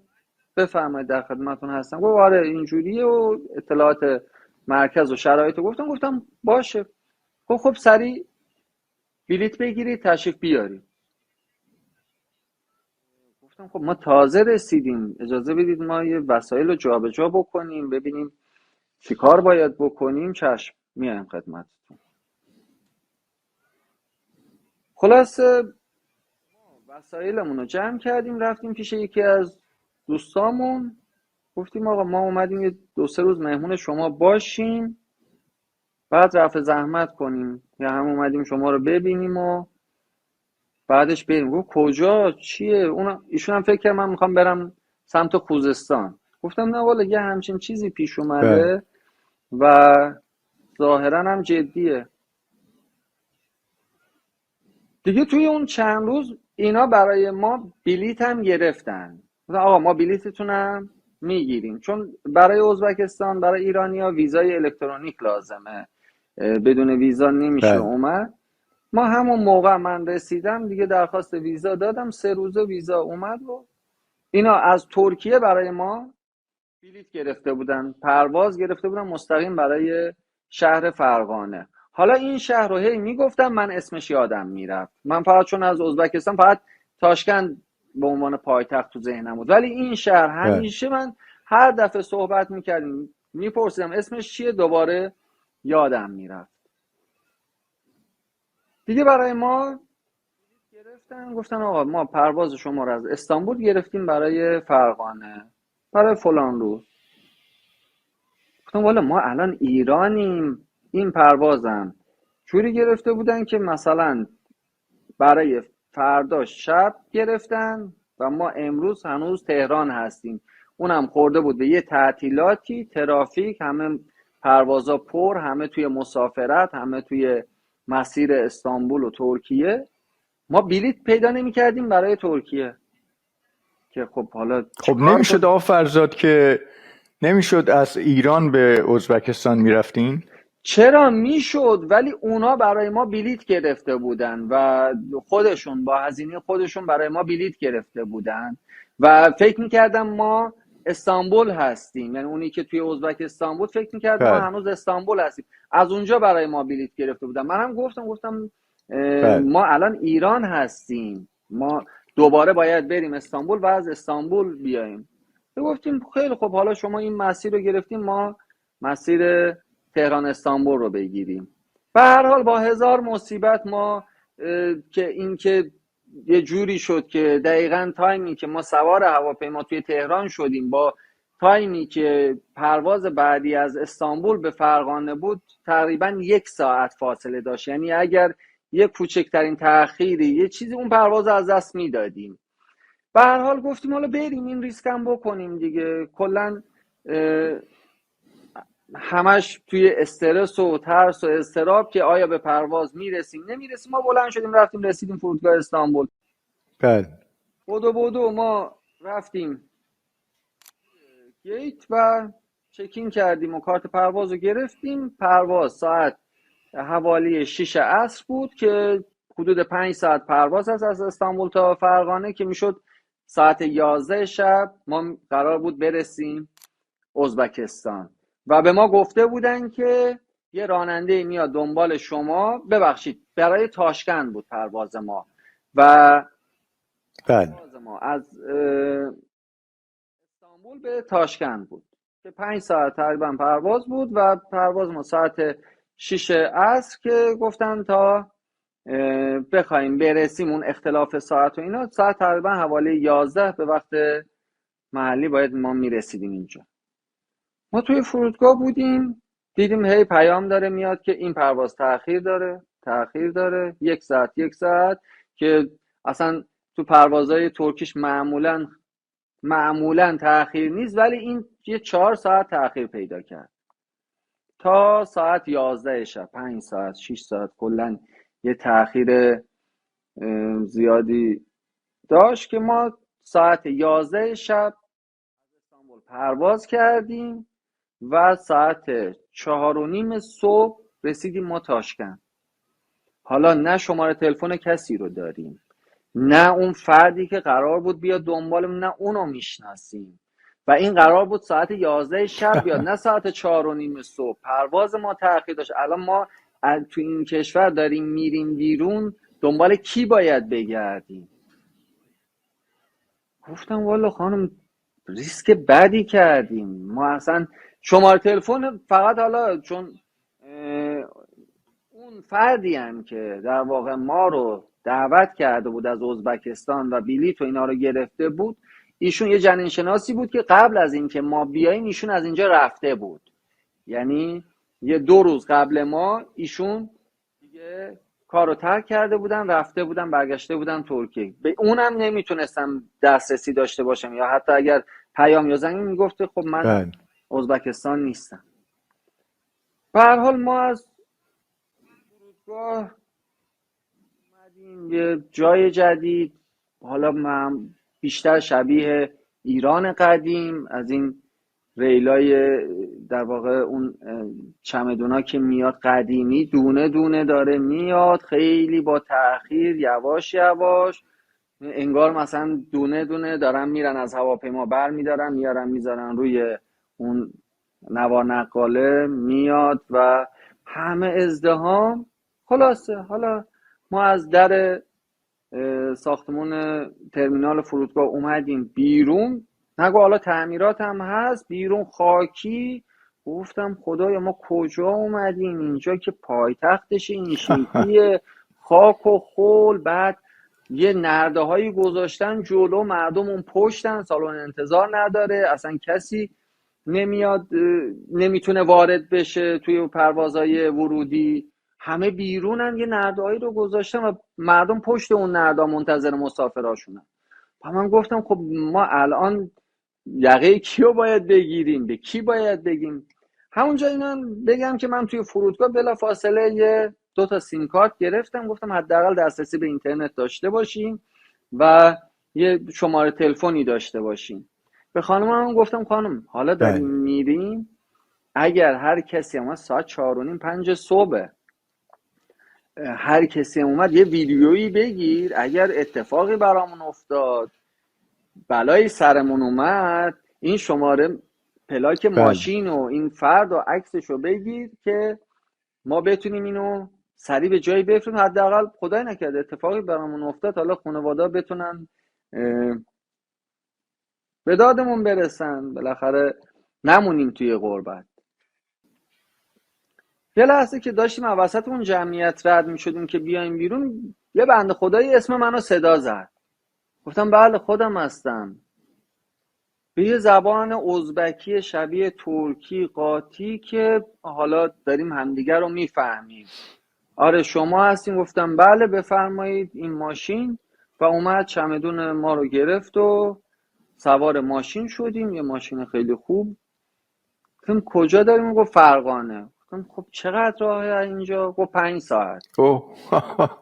بفرمایید در خدمتتون هستم. گفت آره اینجوریه و اطلاعات مرکز و شرایط گفتم باشه. خب سریع بلیت بگیرید تشریف بیارید. گفتم خب ما تازه رسیدیم، اجازه بدید ما یه وسایل رو جابجا بکنیم ببینیم چی کار باید بکنیم. چشم میایم خدمتتون. خلاصه وسایلمون رو جمع کردیم رفتیم پیش یکی از دوستامون، گفتیم آقا ما اومدیم یه 2-3 روز مهمون شما باشیم، بعد رفع زحمت کنیم یا هم اومدیم شما رو ببینیم و بعدش بریم. گفت کجا چیه؟ ایشون هم فکر کرد من میخوام برم سمت خوزستان. گفتم نه والا یه همچین چیزی پیش بله. اومده و ظاهرا هم جدیه. دیگه توی اون چند روز اینا برای ما بلیت هم گرفتن. گفتن آقا ما بلیتتونم میگیریم، چون برای ازبکستان برای ایرانیا ویزای الکترونیک لازمه، بدون ویزا نمیشه بله. اومد. ما همون موقع من رسیدم دیگه درخواست ویزا دادم، 3 روزه ویزا اومد و اینا از ترکیه برای ما بلیت گرفته بودن، پرواز گرفته بودن مستقیم برای شهر فرغانه. حالا این شهر رو هی میگفتم من اسمش یادم میرفت، من فقط چون از ازبکستان فقط تاشکند به عنوان پایتخت تو ذهنم بود، ولی این شهر بله. همیشه من هر دفعه صحبت میکردیم میپرسیدم اسمش چیه دوباره یادم میرفت. دیگه برای ما گرفتن گفتن آقا ما پرواز شما رو از استانبول گرفتیم برای فرغانه برای فلان روز. گفتم والا ما الان ایرانیم، این پروازم جوری گرفته بودن که مثلا برای فردا شب گرفتن و ما امروز هنوز تهران هستیم. اونم خورده بود به یه تعطیلاتی، ترافیک، همه پروازا پر، همه توی مسافرت، همه توی مسیر استانبول و ترکیه. ما بلیت پیدا نمی کردیم برای ترکیه که خب حالا خب چیکار نمیشد کنیم؟ آقا فرزاد که نمیشد از ایران به ازبکستان میرفتین؟ چرا میشد، ولی اونا برای ما بلیت گرفته بودن و خودشون با هزینه خودشون برای ما بلیت گرفته بودن و فکر میکردم ما استانبول هستیم، یعنی اونی که توی ازبکستان بود فکر میکرد ما بله. هنوز استانبول هستیم، از اونجا برای ما بلیت گرفته بودن. منم گفتم بله. ما الان ایران هستیم، ما دوباره باید بریم استانبول و از استانبول بیایم. گفتیم خیلی خب حالا شما این مسیر رو گرفتیم، ما مسیر تهران استانبول رو بگیریم. به هر حال با هزار مصیبت ما که این که یه جوری شد که دقیقاً تایمی که ما سوار هواپیما توی تهران شدیم با تایمی که پرواز بعدی از استانبول به فرغانه بود تقریباً 1 ساعت فاصله داشت، یعنی اگر یه کوچکترین تأخیری یه چیزی اون پرواز از دست میدادیم. به هر حال گفتیم حالا بریم این ریسک هم بکنیم دیگه. کلاً همش توی استرس و ترس و اضطراب که آیا به پرواز میرسیم نمیرسیم. ما بلند شدیم رفتیم رسیدیم فرودگاه استانبول. بله. بدو ما رفتیم گیت و چکین کردیم و کارت پرواز رو گرفتیم. پرواز ساعت حوالی 6 عصر بود که حدود 5 ساعت پرواز هست از استانبول تا فرغانه، که میشد ساعت 11 شب ما قرار بود برسیم ازبکستان. و به ما گفته بودن که یه راننده میاد دنبال شما، ببخشید برای تاشکند بود پرواز ما، و بله. پرواز ما از استانبول به تاشکند بود که 5 ساعت تقریبا پرواز بود و پرواز ما ساعت 6 عصر که گفتن تا بخوایم برسیم اون اختلاف ساعت و اینا ساعت تقریبا حوالی 11 به وقت محلی باید ما میرسیدیم اینجا. ما توی فرودگاه بودیم دیدیم هی پیام داره میاد که این پرواز تأخیر داره 1 ساعت که اصلا تو پروازهای ترکیش معمولا تأخیر نیست، ولی این یه 4 ساعت تأخیر پیدا کرد تا ساعت 11 شب. 5 ساعت 6 ساعت کلا یه تأخیر زیادی داشت که ما ساعت 11 شب استانبول پرواز کردیم و ساعت 4:30 صبح رسیدیم ما تاشکند. حالا نه شماره تلفن کسی رو داریم، نه اون فردی که قرار بود بیاد دنبالمون، نه اونو میشناسیم، و این قرار بود ساعت 11 شب بیاد، نه ساعت 4:30 صبح. پرواز ما تأخیر داشت. الان ما تو این کشور داریم میریم بیرون، دنبال کی باید بگردیم؟ گفتم والا خانم ریسک بدی کردیم ما. اصلا شماره تلفن فقط، حالا چون اون فردی هم که در واقع ما رو دعوت کرده بود از ازبکستان و بلیط و اینا رو گرفته بود، ایشون یه جنین شناسی بود که قبل از اینکه ما بیاییم ایشون از اینجا رفته بود. یعنی یه 2 روز قبل ما ایشون دیگه کارو ترک کرده بودن، رفته بودن، برگشته بودن ترکیه. به اونم نمیتونستم دسترسی داشته باشم، یا حتی اگر پیام یا زنگ میگفته خب من ازبکستان نیستم. به هر حال ما از فرودگاه اومدیم یه جای جدید، حالا من بیشتر شبیه ایران قدیم، از این ریلای در واقع اون چمدونا که میاد قدیمی، دونه دونه داره میاد، خیلی با تأخیر، یواش یواش، انگار مثلا دونه دونه دارن میرن از هواپیما بر میدارن میارن میذارن روی اون نوار نقاله، میاد و همه ازدحام. خلاصه حالا ما از در ساختمون ترمینال فرودگاه اومدیم بیرون، نگو حالا تعمیرات هم هست، بیرون خاکی. گفتم خدایا ما کجا اومدیم؟ اینجا که پایتختش این شکلیه، خاک و خول. بعد یه نرده هایی گذاشتن جلو، مردم اون پشتن، سالن انتظار نداره، اصلا کسی نمیاد، نمیتونه وارد بشه توی پروازهای ورودی، همه بیرونن. یه نردهایی رو گذاشتن و مردم پشت اون نرده منتظر مسافراشونن. و من گفتم خب ما الان یقه کیو باید بگیریم؟ به کی باید بگیم؟ همونجا اینا بگم که من توی فرودگاه بلا فاصله یه 2 تا سیم کارت گرفتم، گفتم حداقل دسترسی به اینترنت داشته باشیم و یه شماره تلفنی داشته باشیم. به خانمم گفتم خانم حالا داریم میریم، اگر هر کسی اومد ساعت 4:30 5 صبح، هر کسی اومد یه ویدیویی بگیر، اگر اتفاقی برامون افتاد، بلایی سرمون اومد، این شماره پلاک ماشین و این فرد و عکسشو بگیر که ما بتونیم اینو سریع به جایی بفرستیم، حداقل خدای نکرده اتفاقی برامون افتاد، حالا خانواده بتونن به دادمون برسن، بالاخره نمونیم توی غربت. یه لحظه که داشتیم وسط اون جمعیت رد می‌شدیم که بیایم بیرون، یه بنده خدایی اسم منو صدا زد. گفتم بله خودم هستم. به یه زبان ازبکی شبیه ترکی قاطی که حالا داریم همدیگر رو میفهمیم. آره شما هستین؟ گفتم بله بفرمایید. این ماشین و اومد چمدون ما رو گرفت و سوار ماشین شدیم، یه ماشین خیلی خوب. گفتم کجا داریم؟ گفت فرغانه. گفتم خب چقدر راهه اینجا؟ گفت 5 ساعت.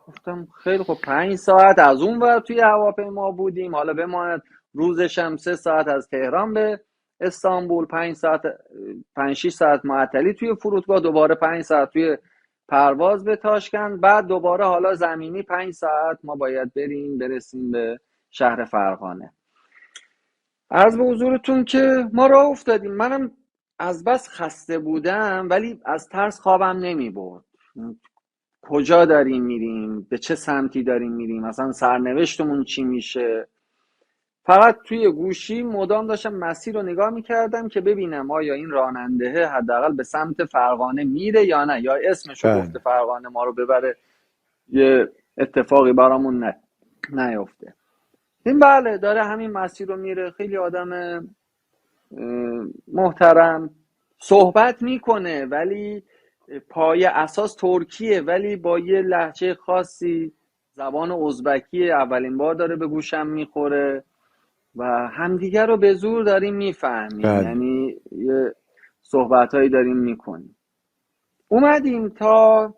گفتم خیلی خب 5 ساعت از اون ور توی هواپیما بودیم، حالا بماند روزش هم 3 ساعت از تهران به استانبول، 5 ساعت 5-6 ساعت معطلی توی فرودگاه، دوباره 5 ساعت توی پرواز به تاشکند، بعد دوباره حالا زمینی 5 ساعت ما باید برسیم به شهر فرغانه. عرض به حضورتون که ما راه افتادیم. منم از بس خسته بودم ولی از ترس خوابم نمی برد. کجا داریم میریم؟ به چه سمتی داریم میریم؟ اصلا سرنوشتمون چی میشه؟ فقط توی گوشی مدام داشتم مسیر رو نگاه میکردم که ببینم آیا این راننده حداقل به سمت فرغانه میره یا نه، یا اسمشو گفته فرغانه ما رو ببره یه اتفاقی برامون نیفته. این بله داره همین مسیر رو میره. خیلی آدم محترم، صحبت میکنه ولی پایه اساس ترکیه، ولی با یه لهجه خاصی، زبان ازبکی اولین بار داره به گوشم میخوره و همدیگر رو به زور داریم میفهمیم. یعنی یه صحبتهایی داریم میکنیم. اومدیم تا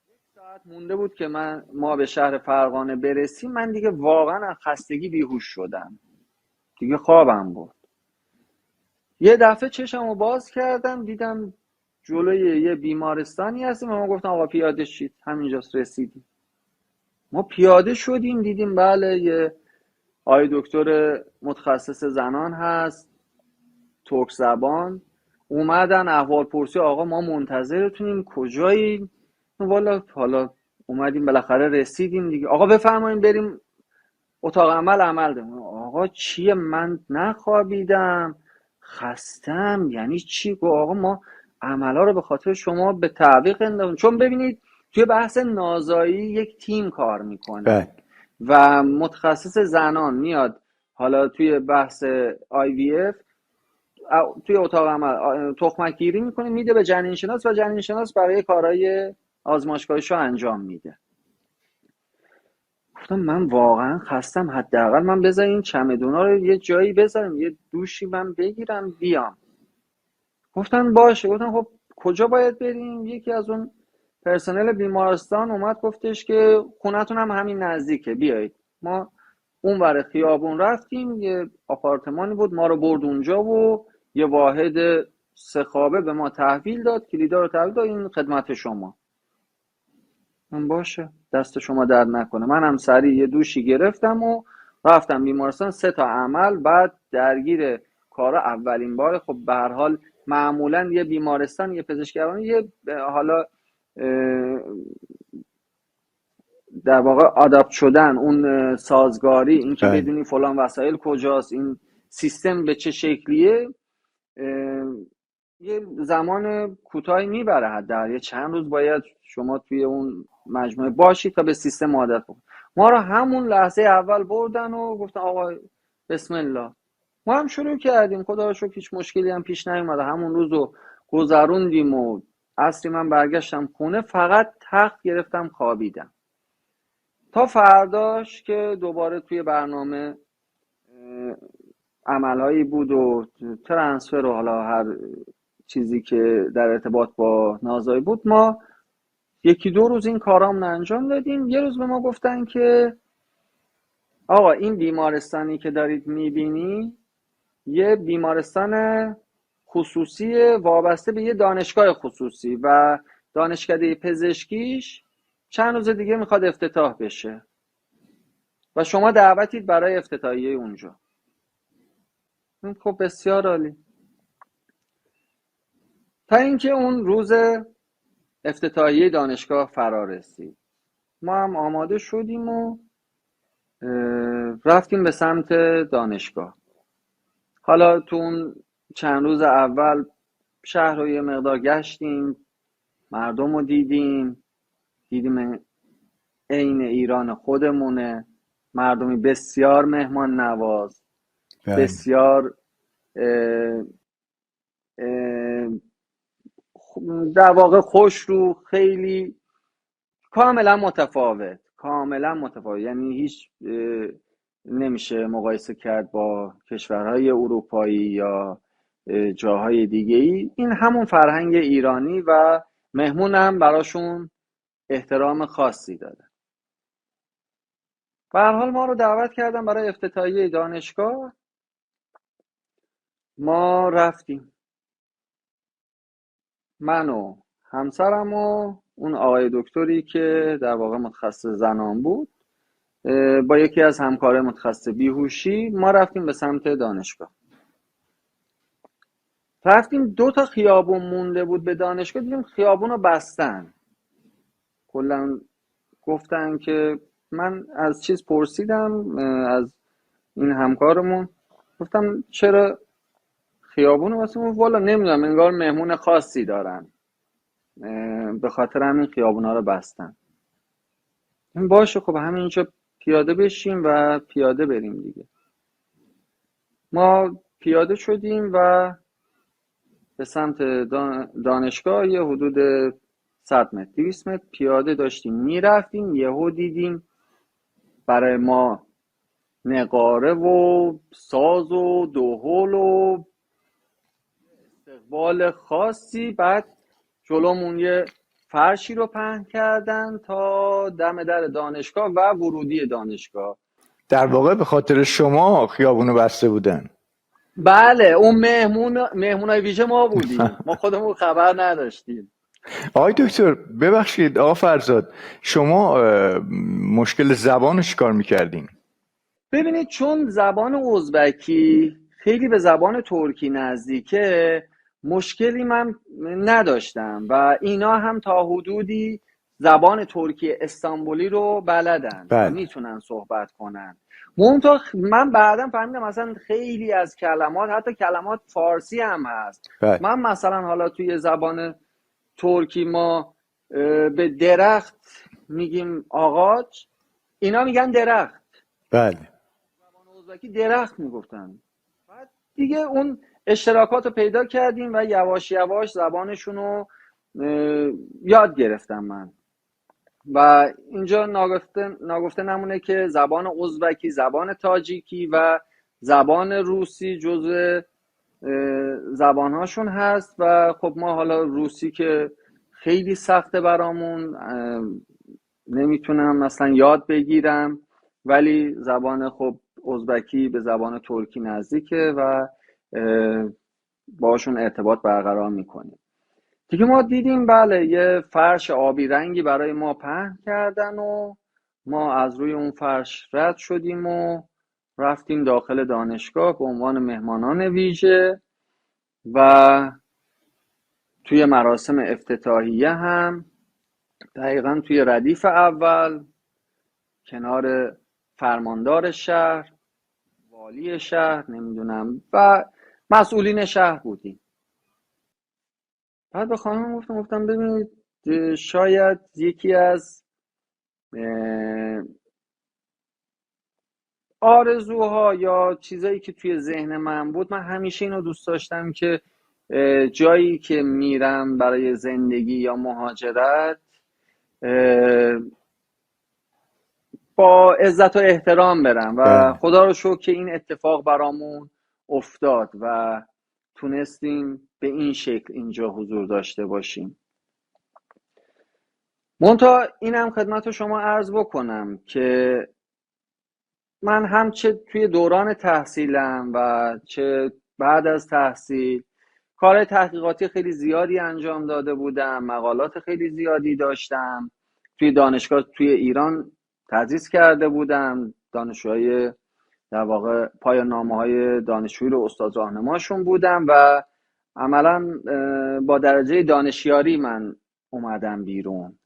1 ساعت مونده بود که ما به شهر فرغانه برسیم. من دیگه واقعا از خستگی بیهوش شدم، دیگه خوابم بود. یه دفعه چشمو باز کردم دیدم جلوی یه بیمارستانی هستیم و ما گفتم آقا پیاده شید، همینجاست رسیدیم. ما پیاده شدیم دیدیم بله یه آقای دکتر متخصص زنان هست، ترک زبان، اومدن احوال پرسی، آقا ما منتظرتونیم، کجایی؟ والا حالا اومدیم بالاخره رسیدیم دیگه، آقا بفرمایید بریم اتاق عمل داریم. آقا چیه؟ من نخوابیدم، خستم. یعنی چی؟ گفت آقا ما عملا رو به خاطر شما به تعویق انداختیم. چون ببینید توی بحث نازایی یک تیم کار میکنه بله و متخصص زنان میاد حالا توی بحث IVF توی اتاق عمل تخمک گیری میکنه، میده به جنین شناس و جنین شناس برای کارهای آزمایشگاهیش رو انجام میده. گفتم من واقعا خستم، حداقل من بذار این چمدونا رو یه جایی بذارم، یه دوشی من بگیرم بیام. گفتن باشه. گفتم خب کجا باید بریم؟ یکی از اون پرسنل بیمارستان اومد گفتش که خونتون هم همین نزدیکه، بیایید. ما اون ور خیابون رفتیم، یه آپارتمانی بود، ما رو برد اونجا و یه واحد 3 خوابه به ما تحویل داد، کلیدا رو تحویل داد، این خدمت شما. من باشه، دست شما درد نکنه. من هم سریع یه دوشی گرفتم و رفتم بیمارستان. 3 تا عمل بعد درگیر کارا اولین بار. خب به هر حال معمولا یه بیمارستان، یه پزشکوانی، یه حالا در واقع آداپت شدن، اون سازگاری، این که بله بدونی فلان وسایل کجاست، این سیستم به چه شکلیه، یه زمان کوتاهی میبره، حداقل یه چند روز باید شما توی اون مجموعه باشید تا به سیستم عادت کنید. ما رو همون لحظه اول بردن و گفتن آقا بسم الله. ما هم شروع کردیم، خدا رو شکر هیچ مشکلی هم پیش نیومد. همون روز رو گذروندیم و عصری من برگشتم خونه، فقط تخت گرفتم خوابیدم تا فرداش که دوباره توی برنامه عملهایی بود و ترانسفر و حالا هر چیزی که در ارتباط با نازایی بود. ما 1-2 روز این کارامون انجام دادیم. یه روز به ما گفتن که آقا این بیمارستانی که دارید میبینی یه بیمارستان خصوصی وابسته به یه دانشگاه خصوصی و دانشکده پزشکیش چند روز دیگه میخواد افتتاح بشه و شما دعوتید برای افتتاحیه اونجا. خب بسیار عالی. تا اینکه اون روز افتتاحیه دانشگاه فرا رسید، ما هم آماده شدیم و رفتیم به سمت دانشگاه. حالا تو اون چند روز اول شهر رو یه مقدار گشتیم، مردم رو دیدیم عین ایران خودمونه، مردمی بسیار مهمان نواز، بله بسیار در واقع خوش رو، خیلی کاملا متفاوت، کاملا متفاوت. یعنی هیچ نمیشه مقایسه کرد با کشورهای اروپایی یا جاهای دیگه ای. این همون فرهنگ ایرانی و مهمون هم براشون احترام خاصی داره. به هر حال ما رو دعوت کردن برای افتتاحیه دانشگاه. ما رفتیم، من و همسرم و اون آقای دکتری که در واقع متخصص زنان بود با یکی از همکارای متخصص بیهوشی، ما رفتیم به سمت دانشگاه. رفتیم 2 تا خیابون مونده بود به دانشگاه، دیدیم خیابون رو بستن. کلا گفتن که من از چیز پرسیدم از این همکارمون، گفتم چرا خیابون رو بستن؟ والا نمیدونم، انگار مهمون خاصی دارن به خاطر همین خیابونا رو بستن. این باشه، خب همینجا پیاده بشیم و پیاده بریم دیگه. ما پیاده شدیم و به سمت دانشگاه یه حدود 100 متر 200 متر پیاده داشتیم میرفتیم، یهو دیدیم برای ما نقاره و ساز و دهل و استقبال خاصی. بعد جلومون یه فرشی رو پهن کردن تا دم در دانشگاه و ورودی دانشگاه. در واقع به خاطر شما خیابونو بسته بودن. بله، اون مهمونای ویژه ما بودیم، ما خودمون خبر نداشتیم. آقای دکتر ببخشید، آقا فرزاد، شما مشکل زبانش کار میکردین؟ ببینید چون زبان ازبکی خیلی به زبان ترکی نزدیکه، مشکلی من نداشتم و اینا هم تا حدودی زبان ترکی استانبولی رو بلدن و بله میتونن صحبت کنن. منتها من بعدا فهمیدم مثلا خیلی از کلمات، حتی کلمات فارسی هم هست. بله من مثلا حالا توی زبان ترکی ما به درخت میگیم آقاچ، اینا میگن درخت. بله زبان ازبکی درخت میگفتن. بعد دیگه اون اشتراکات رو پیدا کردیم و یواش یواش زبانشون رو یاد گرفتم من. و اینجا ناگفته نمونه که زبان ازبکی، زبان تاجیکی و زبان روسی جزء زبانهاشون هست. و خب ما حالا روسی که خیلی سخته برامون، نمیتونم مثلا یاد بگیرم، ولی زبان خب ازبکی به زبان ترکی نزدیکه و باشون ارتباط برقرار میکنیم. دیگه ما دیدیم بله یه فرش آبی رنگی برای ما پهن کردن و ما از روی اون فرش رد شدیم و رفتیم داخل دانشگاه به عنوان مهمانان ویژه. و توی مراسم افتتاحیه هم دقیقا توی ردیف اول کنار فرماندار شهر، والی شهر، نمیدونم و مسئولین شهر بودیم. بعد به خانم گفتم ببینید شاید یکی از آرزوها یا چیزایی که توی ذهن من بود، من همیشه اینو دوست داشتم که جایی که میرم برای زندگی یا مهاجرت با عزت و احترام برم و بله خدا رو شکر که این اتفاق برامون افتاد و تونستیم به این شکل اینجا حضور داشته باشیم. منتها اینم خدمت شما عرض بکنم که من هم چه توی دوران تحصیلم و چه بعد از تحصیل کار تحقیقاتی خیلی زیادی انجام داده بودم، مقالات خیلی زیادی داشتم. توی دانشگاه توی ایران تدریس کرده بودم، دانشجوهای در واقع پایان نامه‌های دانشجویی رو استاد راهنماشون بودم و عملا با درجه دانشیاری من اومدم بیرون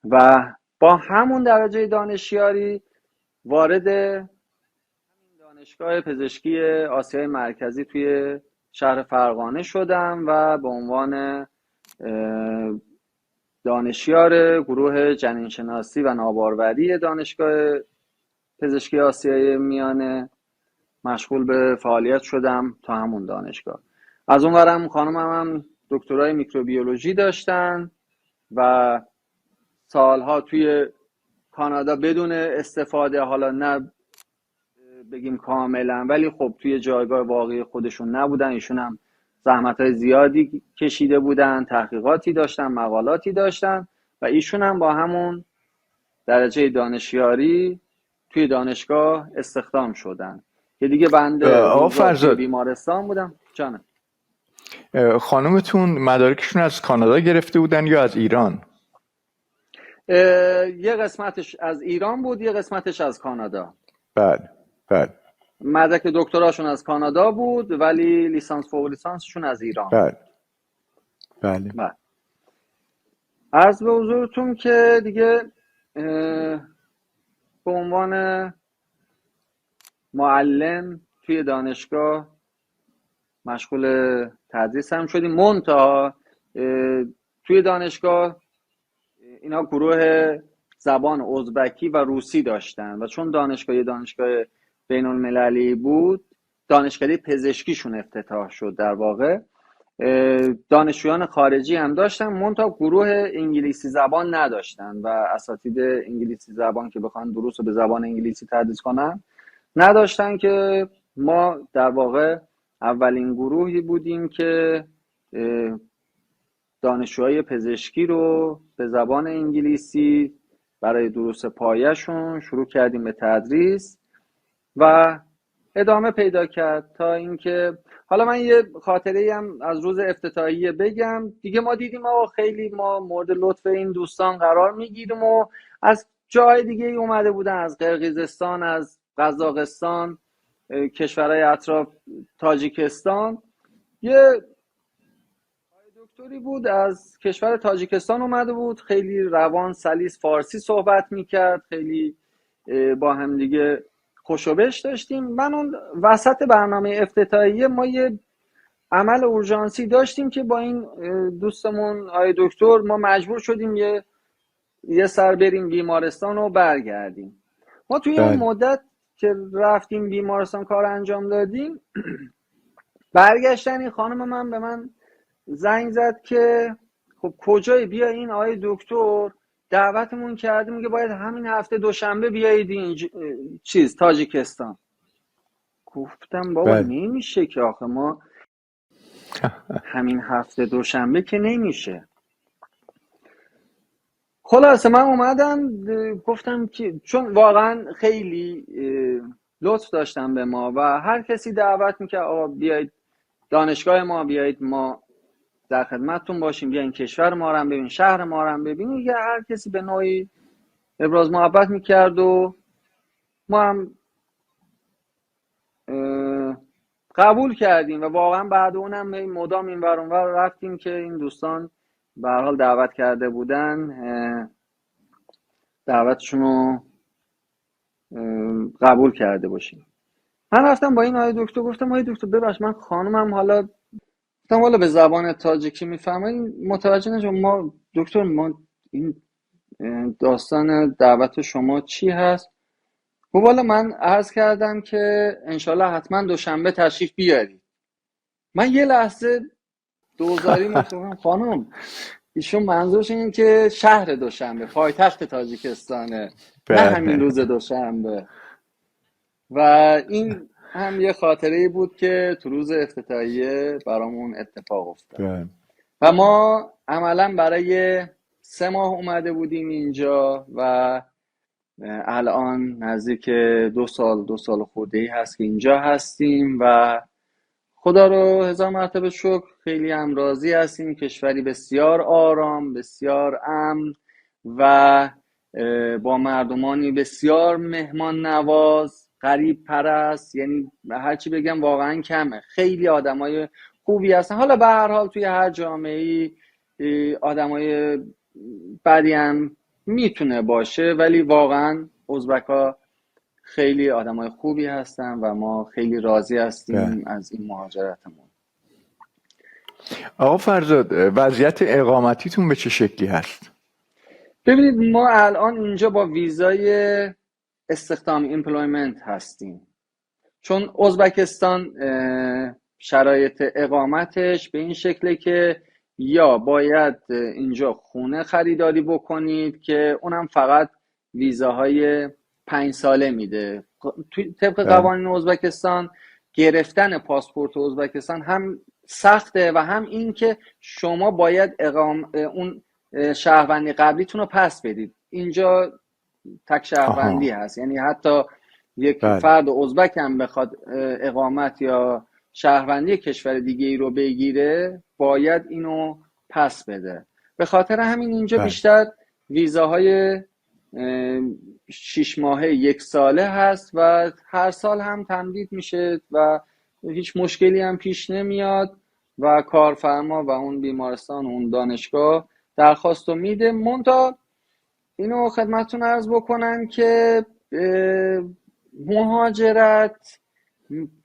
و با همون درجه دانشیاری وارد دانشگاه پزشکی آسیای مرکزی توی شهر فرغانه شدم و به عنوان دانشیار گروه جنینشناسی و ناباروری دانشگاه پزشکی آسیای میانه مشغول به فعالیت شدم تا همون دانشگاه. از اونورم خانمم هم دکترای میکروبیولوژی داشتن و سالها توی کانادا بدون استفاده، حالا نه بگیم کاملا، ولی خب توی جایگاه واقعی خودشون نبودن. ایشون هم زحمت‌های زیادی کشیده بودن، تحقیقاتی داشتن، مقالاتی داشتن و ایشون هم با همون درجه دانشیاری توی دانشگاه استخدام شدن که دیگه بنده آقا روزا توی فرزاد، بیمارستان بودم. جانم. خانومتون مدارکشون از کانادا گرفته بودن یا از ایران؟ یه قسمتش از ایران بود، یه قسمتش از کانادا. بله بله مدرک دکتراشون از کانادا بود ولی لیسانس فوق لیسانسشون از ایران. بله بله بله. عرض به حضورتون که دیگه به عنوان معلم توی دانشگاه مشغول تدریس هم شدیم. منتها توی دانشگاه اینا گروه زبان ازبکی و روسی داشتن و چون دانشگاه بین المللی بود، دانشکده پزشکیشون افتتاح شد در واقع. دانشجویان خارجی هم داشتن، منتها گروه انگلیسی زبان نداشتن و اساتید انگلیسی زبان که بخوان دروس رو به زبان انگلیسی تدریس کنن نداشتن، که ما در واقع اولین گروهی بودیم که دانشجوهای پزشکی رو به زبان انگلیسی برای دروس پایه‌شون شروع کردیم به تدریس و ادامه پیدا کرد تا اینکه حالا من یه خاطره هم از روز افتتاحیه بگم. دیگه ما دیدیم خیلی ما مورد لطف این دوستان قرار میگیریم و از جای دیگه ای اومده بودن، از قرقیزستان، از قزاقستان، کشورهای اطراف، تاجیکستان. یه دکتری بود از کشور تاجیکستان اومده بود، خیلی روان سلیس فارسی صحبت میکرد، خیلی با هم دیگه خوشوبش داشتیم. من اون وسط برنامه افتتاحیه ما یه عمل اورژانسی داشتیم که با این دوستمون آقای دکتر ما مجبور شدیم یه سر بریم بیمارستان و برگردیم. ما توی اون بله مدت که رفتیم بیمارستان کار انجام دادیم، برگشتن این خانم من به من زنگ زد که خب کجای بیا این آقای دکتر دعوتمون کرده، میگه باید همین هفته دوشنبه بیایید این تاجیکستان. گفتم بابا بله نمیشه که آخه ما همین هفته دوشنبه که نمیشه. خلاصه من اومدم گفتم که چون واقعا خیلی لطف داشتم به ما و هر کسی دعوت میکرد آقا بیایید دانشگاه ما، بیایید ما در خدمتتون باشیم، بیاین کشور ما رو هم ببین، شهر ما رو هم ببینید. یا هر کسی به نوعی ابراز محبت میکرد و ما هم قبول کردیم و واقعا بعد اونم مدام این ور اون ور رفتیم که این دوستان به هر حال دعوت کرده بودن دعوتشون رو قبول کرده باشیم. من رفتم با این آقای دکتر گفتم آقای دکتر ببخش من خانومم حالا گفتم والا به زبان تاجیکی میفهمه، متوجه نشم ما دکتر ما این داستان دعوت شما چی هست؟ خب والا من عرض کردم که انشالله حتما دوشنبه تشریف بیارید. من یه لحظه دوزاری مفتم خانم ایشون منظورش اینه که شهر دوشنبه پایتخت تاجیکستانه، نه همین بله روز دوشنبه. و این هم یه خاطره بود که تو روز افتتاحیه برامون اتفاق افتاد بله و ما عملا برای 3 ماه اومده بودیم اینجا و الان نزدیک 2 سال خورده‌ای هست که اینجا هستیم و خدا رو هزار مرتبه شکر خیلی هم راضی هستیم. کشوری بسیار آرام، بسیار امن و با مردمانی بسیار مهمان نواز، غریب پرست، یعنی هرچی بگم واقعا کمه. خیلی آدمای خوبی هستن. حالا به هر حال توی هر جامعه‌ای آدمای بدی هم میتونه باشه، ولی واقعا ازبک‌ها خیلی آدمای خوبی هستن و ما خیلی راضی بله. هستیم از این مهاجرتمون. آقا فرزاد وضعیت اقامتیتون به چه شکلی هست؟ ببینید ما الان اینجا با ویزای استخدام ایمپلویمنت هستیم، چون ازبکستان شرایط اقامتش به این شکله که یا باید اینجا خونه خریداری بکنید که اونم فقط ویزاهای 5 ساله میده. طبق بله قوانین ازبکستان گرفتن پاسپورت ازبکستان هم سخته و هم این که شما باید اون شهروندی قبلیتون رو پس بدید. اینجا تک شهروندی آها هست، یعنی حتی یک بله فرد ازبک هم بخواد اقامت یا شهروندی کشور دیگه ای رو بگیره باید اینو پس بده. به خاطر همین اینجا بله بیشتر ویزاهای 6 ماهه 1 ساله هست و هر سال هم تمدید میشه و هیچ مشکلی هم پیش نمیاد و کارفرما و اون بیمارستان و اون دانشگاه درخواست رو میده. منتها اینو خدمتتون عرض بکنم که مهاجرت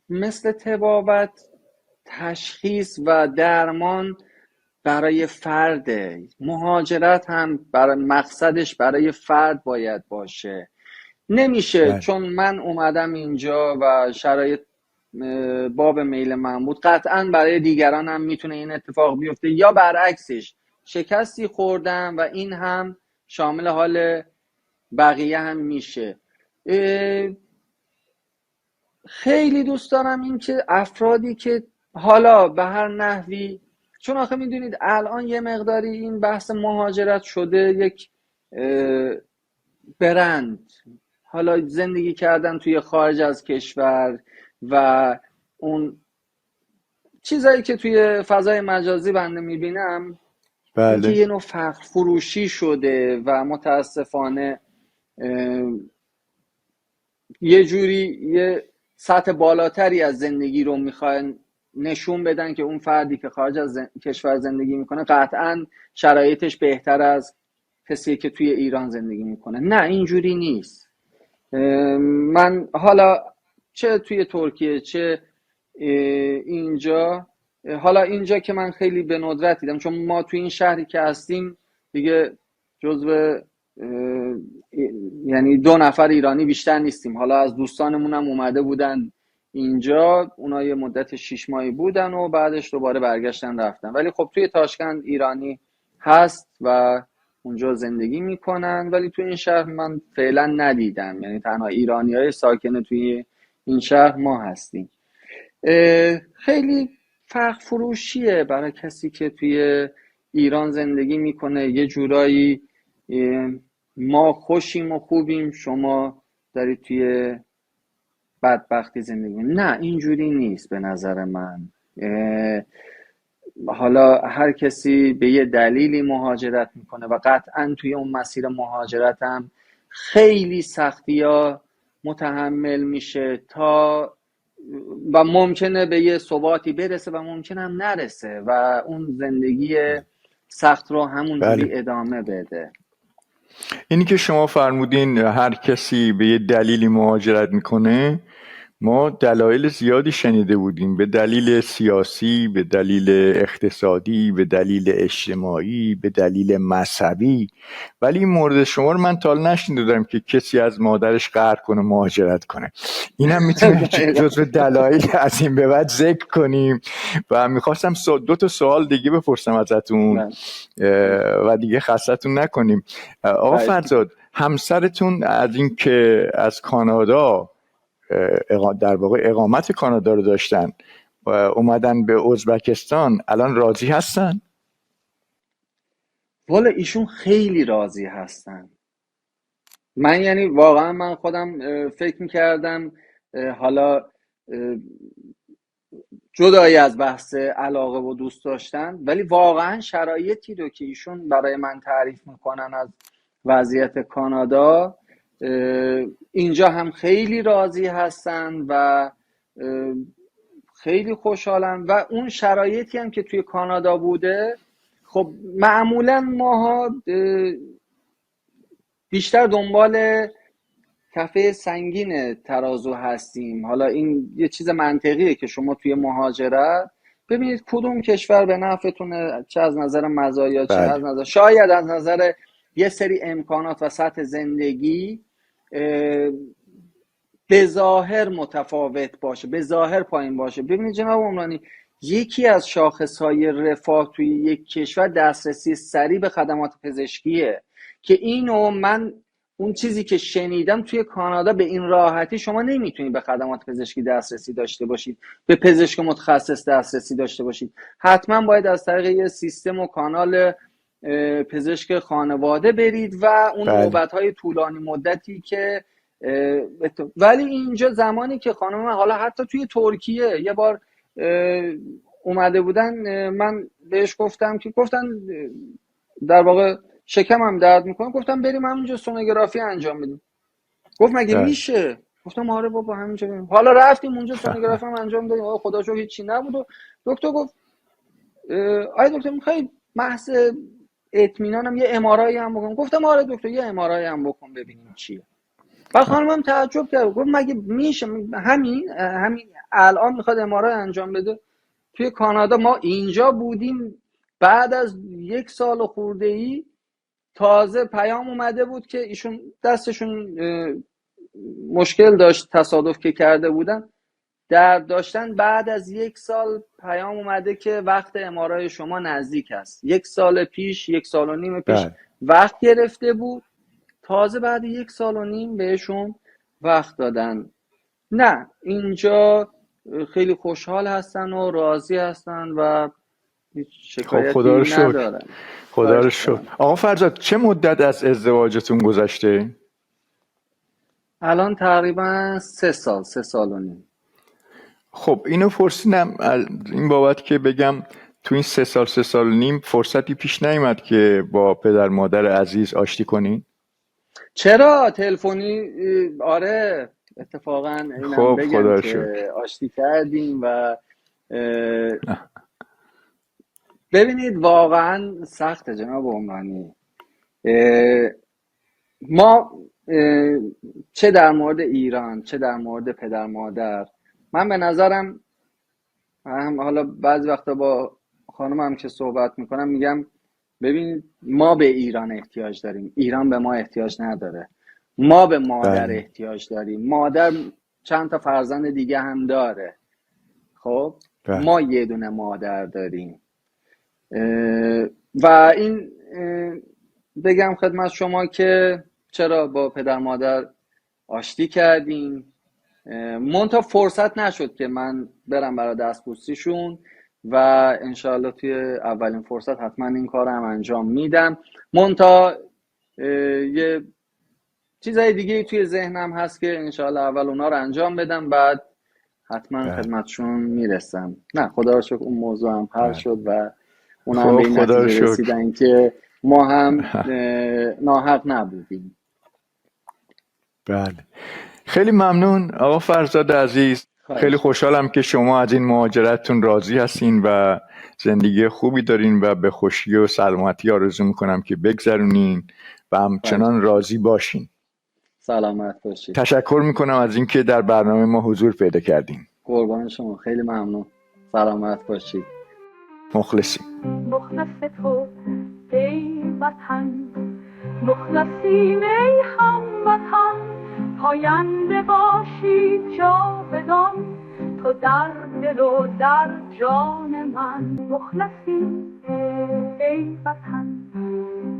مثل طبابت تشخیص و درمان برای فرده. مهاجرت هم برای مقصدش برای فرد باید باشه. نمیشه بله چون من اومدم اینجا و شرایط باب میل من بود قطعا برای دیگران هم میتونه این اتفاق بیفته یا برعکسش شکستی خوردم و این هم شامل حال بقیه هم میشه. خیلی دوست دارم این که افرادی که حالا به هر نحوی، چون آخه میدونید الان یه مقداری این بحث مهاجرت شده یک برند، حالا زندگی کردن توی خارج از کشور و اون چیزایی که توی فضای مجازی بنده میبینم اینکه بله یه نوع فخر فروشی شده و متاسفانه یه جوری یه سطح بالاتری از زندگی رو میخوان نشون بدن که اون فردی که خارج از کشور زندگی میکنه قطعا شرایطش بهتر از کسی که توی ایران زندگی میکنه. نه، اینجوری نیست. من حالا چه توی ترکیه چه اینجا، حالا اینجا که من خیلی به ندرت دیدم، چون ما توی این شهری که هستیم دیگه جزو یعنی 2 نفر ایرانی بیشتر نیستیم. حالا از دوستانمون هم اومده بودن اینجا، اونا یه مدت 6 ماهی بودن و بعدش دوباره برگشتن رفتن، ولی خب توی تاشکند ایرانی هست و اونجا زندگی میکنن، ولی توی این شهر من فعلا ندیدم. یعنی تنها ایرانی های ساکن توی این شهر ما هستیم. خیلی فرق فروشیه برای کسی که توی ایران زندگی میکنه. یه جورایی ما خوشیم و خوبیم، شما دارید توی بدبختی زندگی. نه، اینجوری نیست به نظر من. حالا هر کسی به یه دلیلی مهاجرت میکنه و قطعا توی اون مسیر مهاجرت هم خیلی سختی‌ها متحمل میشه تا و ممکنه به یه ثباتی برسه و ممکنه هم نرسه و اون زندگی سخت رو همونجوری ادامه بده. اینی که شما فرمودین هر کسی به یه دلیلی مهاجرت میکنه، ما دلایل زیادی شنیده بودیم، به دلیل سیاسی، به دلیل اقتصادی، به دلیل اجتماعی، به دلیل مذهبی، ولی این مورد شما رو من تا حالا نشنیدم که کسی از مادرش قهر کنه مهاجرت کنه. اینم میتونه جزو دلایل از این به بعد ذکر کنیم. و میخواستم 2 سوال دیگه بپرسم ازتون و دیگه خستتون نکنیم. آقا فرزاد، همسرتون از این که از کانادا در واقع اقامت کانادا رو داشتن و اومدن به ازبکستان، الان راضی هستن؟ والا ایشون خیلی راضی هستن. من یعنی واقعا من خودم فکر میکردم حالا جدایی از بحث علاقه و دوست داشتن، ولی واقعا شرایطی رو که ایشون برای من تعریف میکنن از وضعیت کانادا، اینجا هم خیلی راضی هستن و خیلی خوشحالن. و اون شرایطی هم که توی کانادا بوده، خب معمولا ماها بیشتر دنبال کفه سنگین ترازو هستیم. حالا این یه چیز منطقیه که شما توی مهاجرت ببینید کدوم کشور به نفعتونه، چه از نظر مزایا چه از نظر شاید از نظر یه سری امکانات و سطح زندگی به ظاهر متفاوت باشه، به ظاهر پایین باشه. ببینید جناب عمرانی، یکی از شاخصهای رفاه توی یک کشور دسترسی سریع به خدمات پزشکیه که اینو من اون چیزی که شنیدم توی کانادا به این راحتی شما نمیتونید به خدمات پزشکی دسترسی داشته باشید، به پزشک متخصص دسترسی داشته باشید. حتما باید از طریق یه سیستم و کانال پزشک خانواده برید و اون نوبت‌های طولانی مدتی که ولی اینجا زمانی که خانم من حالا حتی توی ترکیه یه بار اومده بودن، من بهش گفتم که گفتن در واقع شکمم درد میکنه، گفتم بریم همینجا سونوگرافی انجام بدیم. گفت مگه میشه؟ گفتم آره بابا همینجا بریم. حالا رفتیم اونجا سونوگرافی هم انجام دادیم، خدا رو شکر هیچی نبود. و دکتر گفت آی دکتر میخوای محض اطمینانم یه ام‌آرآی هم بکن؟ گفتم آره دکتر یه ام‌آرآی هم بکن ببینیم چیه. بعد خانمم تعجب کرد، گفت مگه میشه همین الان میخواد ام‌آرآی انجام بده؟ توی کانادا ما اینجا بودیم بعد از 1 سال خورده‌ای تازه پیام اومده بود که ایشون دستشون مشکل داشت، تصادف که کرده بودن درد داشتن. بعد از 1 سال پیام اومده که وقت ام‌آرآی شما نزدیک است. 1 سال پیش، 1 سال و نیم پیش وقت گرفته بود، تازه بعد 1 سال و نیم بهشون وقت دادن. نه، اینجا خیلی خوشحال هستن و راضی هستن و شکایتی خدا رو شکر. ندارن. خدا رو شکر. آقا فرزاد، چه مدت از ازدواجتون گذشته؟ الان تقریبا 3 سال و نیم. خب اینو پرسیدم این بابت که بگم تو این 3 سال و نیم فرصتی پیش نیامد که با پدر مادر عزیز آشتی کنین؟ چرا تلفنی؟ آره اتفاقا اینم خب بگم خدا رو که شکر. آشتی کردیم و ببینید واقعا سخته جناب عمرانی. ما چه در مورد ایران چه در مورد پدر مادر، من به نظرم هم حالا بعضی وقتا با خانمم که صحبت میکنم میگم ببین ما به ایران احتیاج داریم، ایران به ما احتیاج نداره. ما به مادر بله احتیاج داریم، مادر چند تا فرزند دیگه هم داره. خب بله ما یه دونه مادر داریم و این بگم خدمت شما که چرا با پدر مادر آشتی کردیم. منتها فرصت نشد که من برم برای دستبوسیشون و انشاءالله توی اولین فرصت حتما این کارم انجام میدم. منتها یه چیزای دیگه توی ذهنم هست که انشاءالله اول اونا رو انجام بدم، بعد حتما بله خدمتشون میرسم. نه خدا رو شکر اون موضوع هم حل بله. شد و اونا هم به خب این خدا رو نتیجه شکر. رسیدن که ما هم ناحق نبودیم. بله خیلی ممنون آقا فرزاد عزیز. خیلی خواهش میکنم. خوشحالم که شما از این مهاجرتتون راضی هستین و زندگی خوبی دارین و به خوشی و سلامتی آرزو میکنم که بگذرونین و خواهش همچنان میکنم. راضی باشین. سلامت باشید. تشکر میکنم از اینکه در برنامه ما حضور پیدا کردین. قربان شما، خیلی ممنون. سلامت باشید. مخلصیم. مخلص تو ای وطن، مخلصیم ای هموطن، پاینده باشی جاودان تو در دل و در جان من. مخلصیم ای وطن،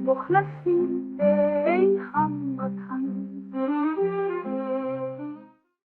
مخلصیم ای هموطن.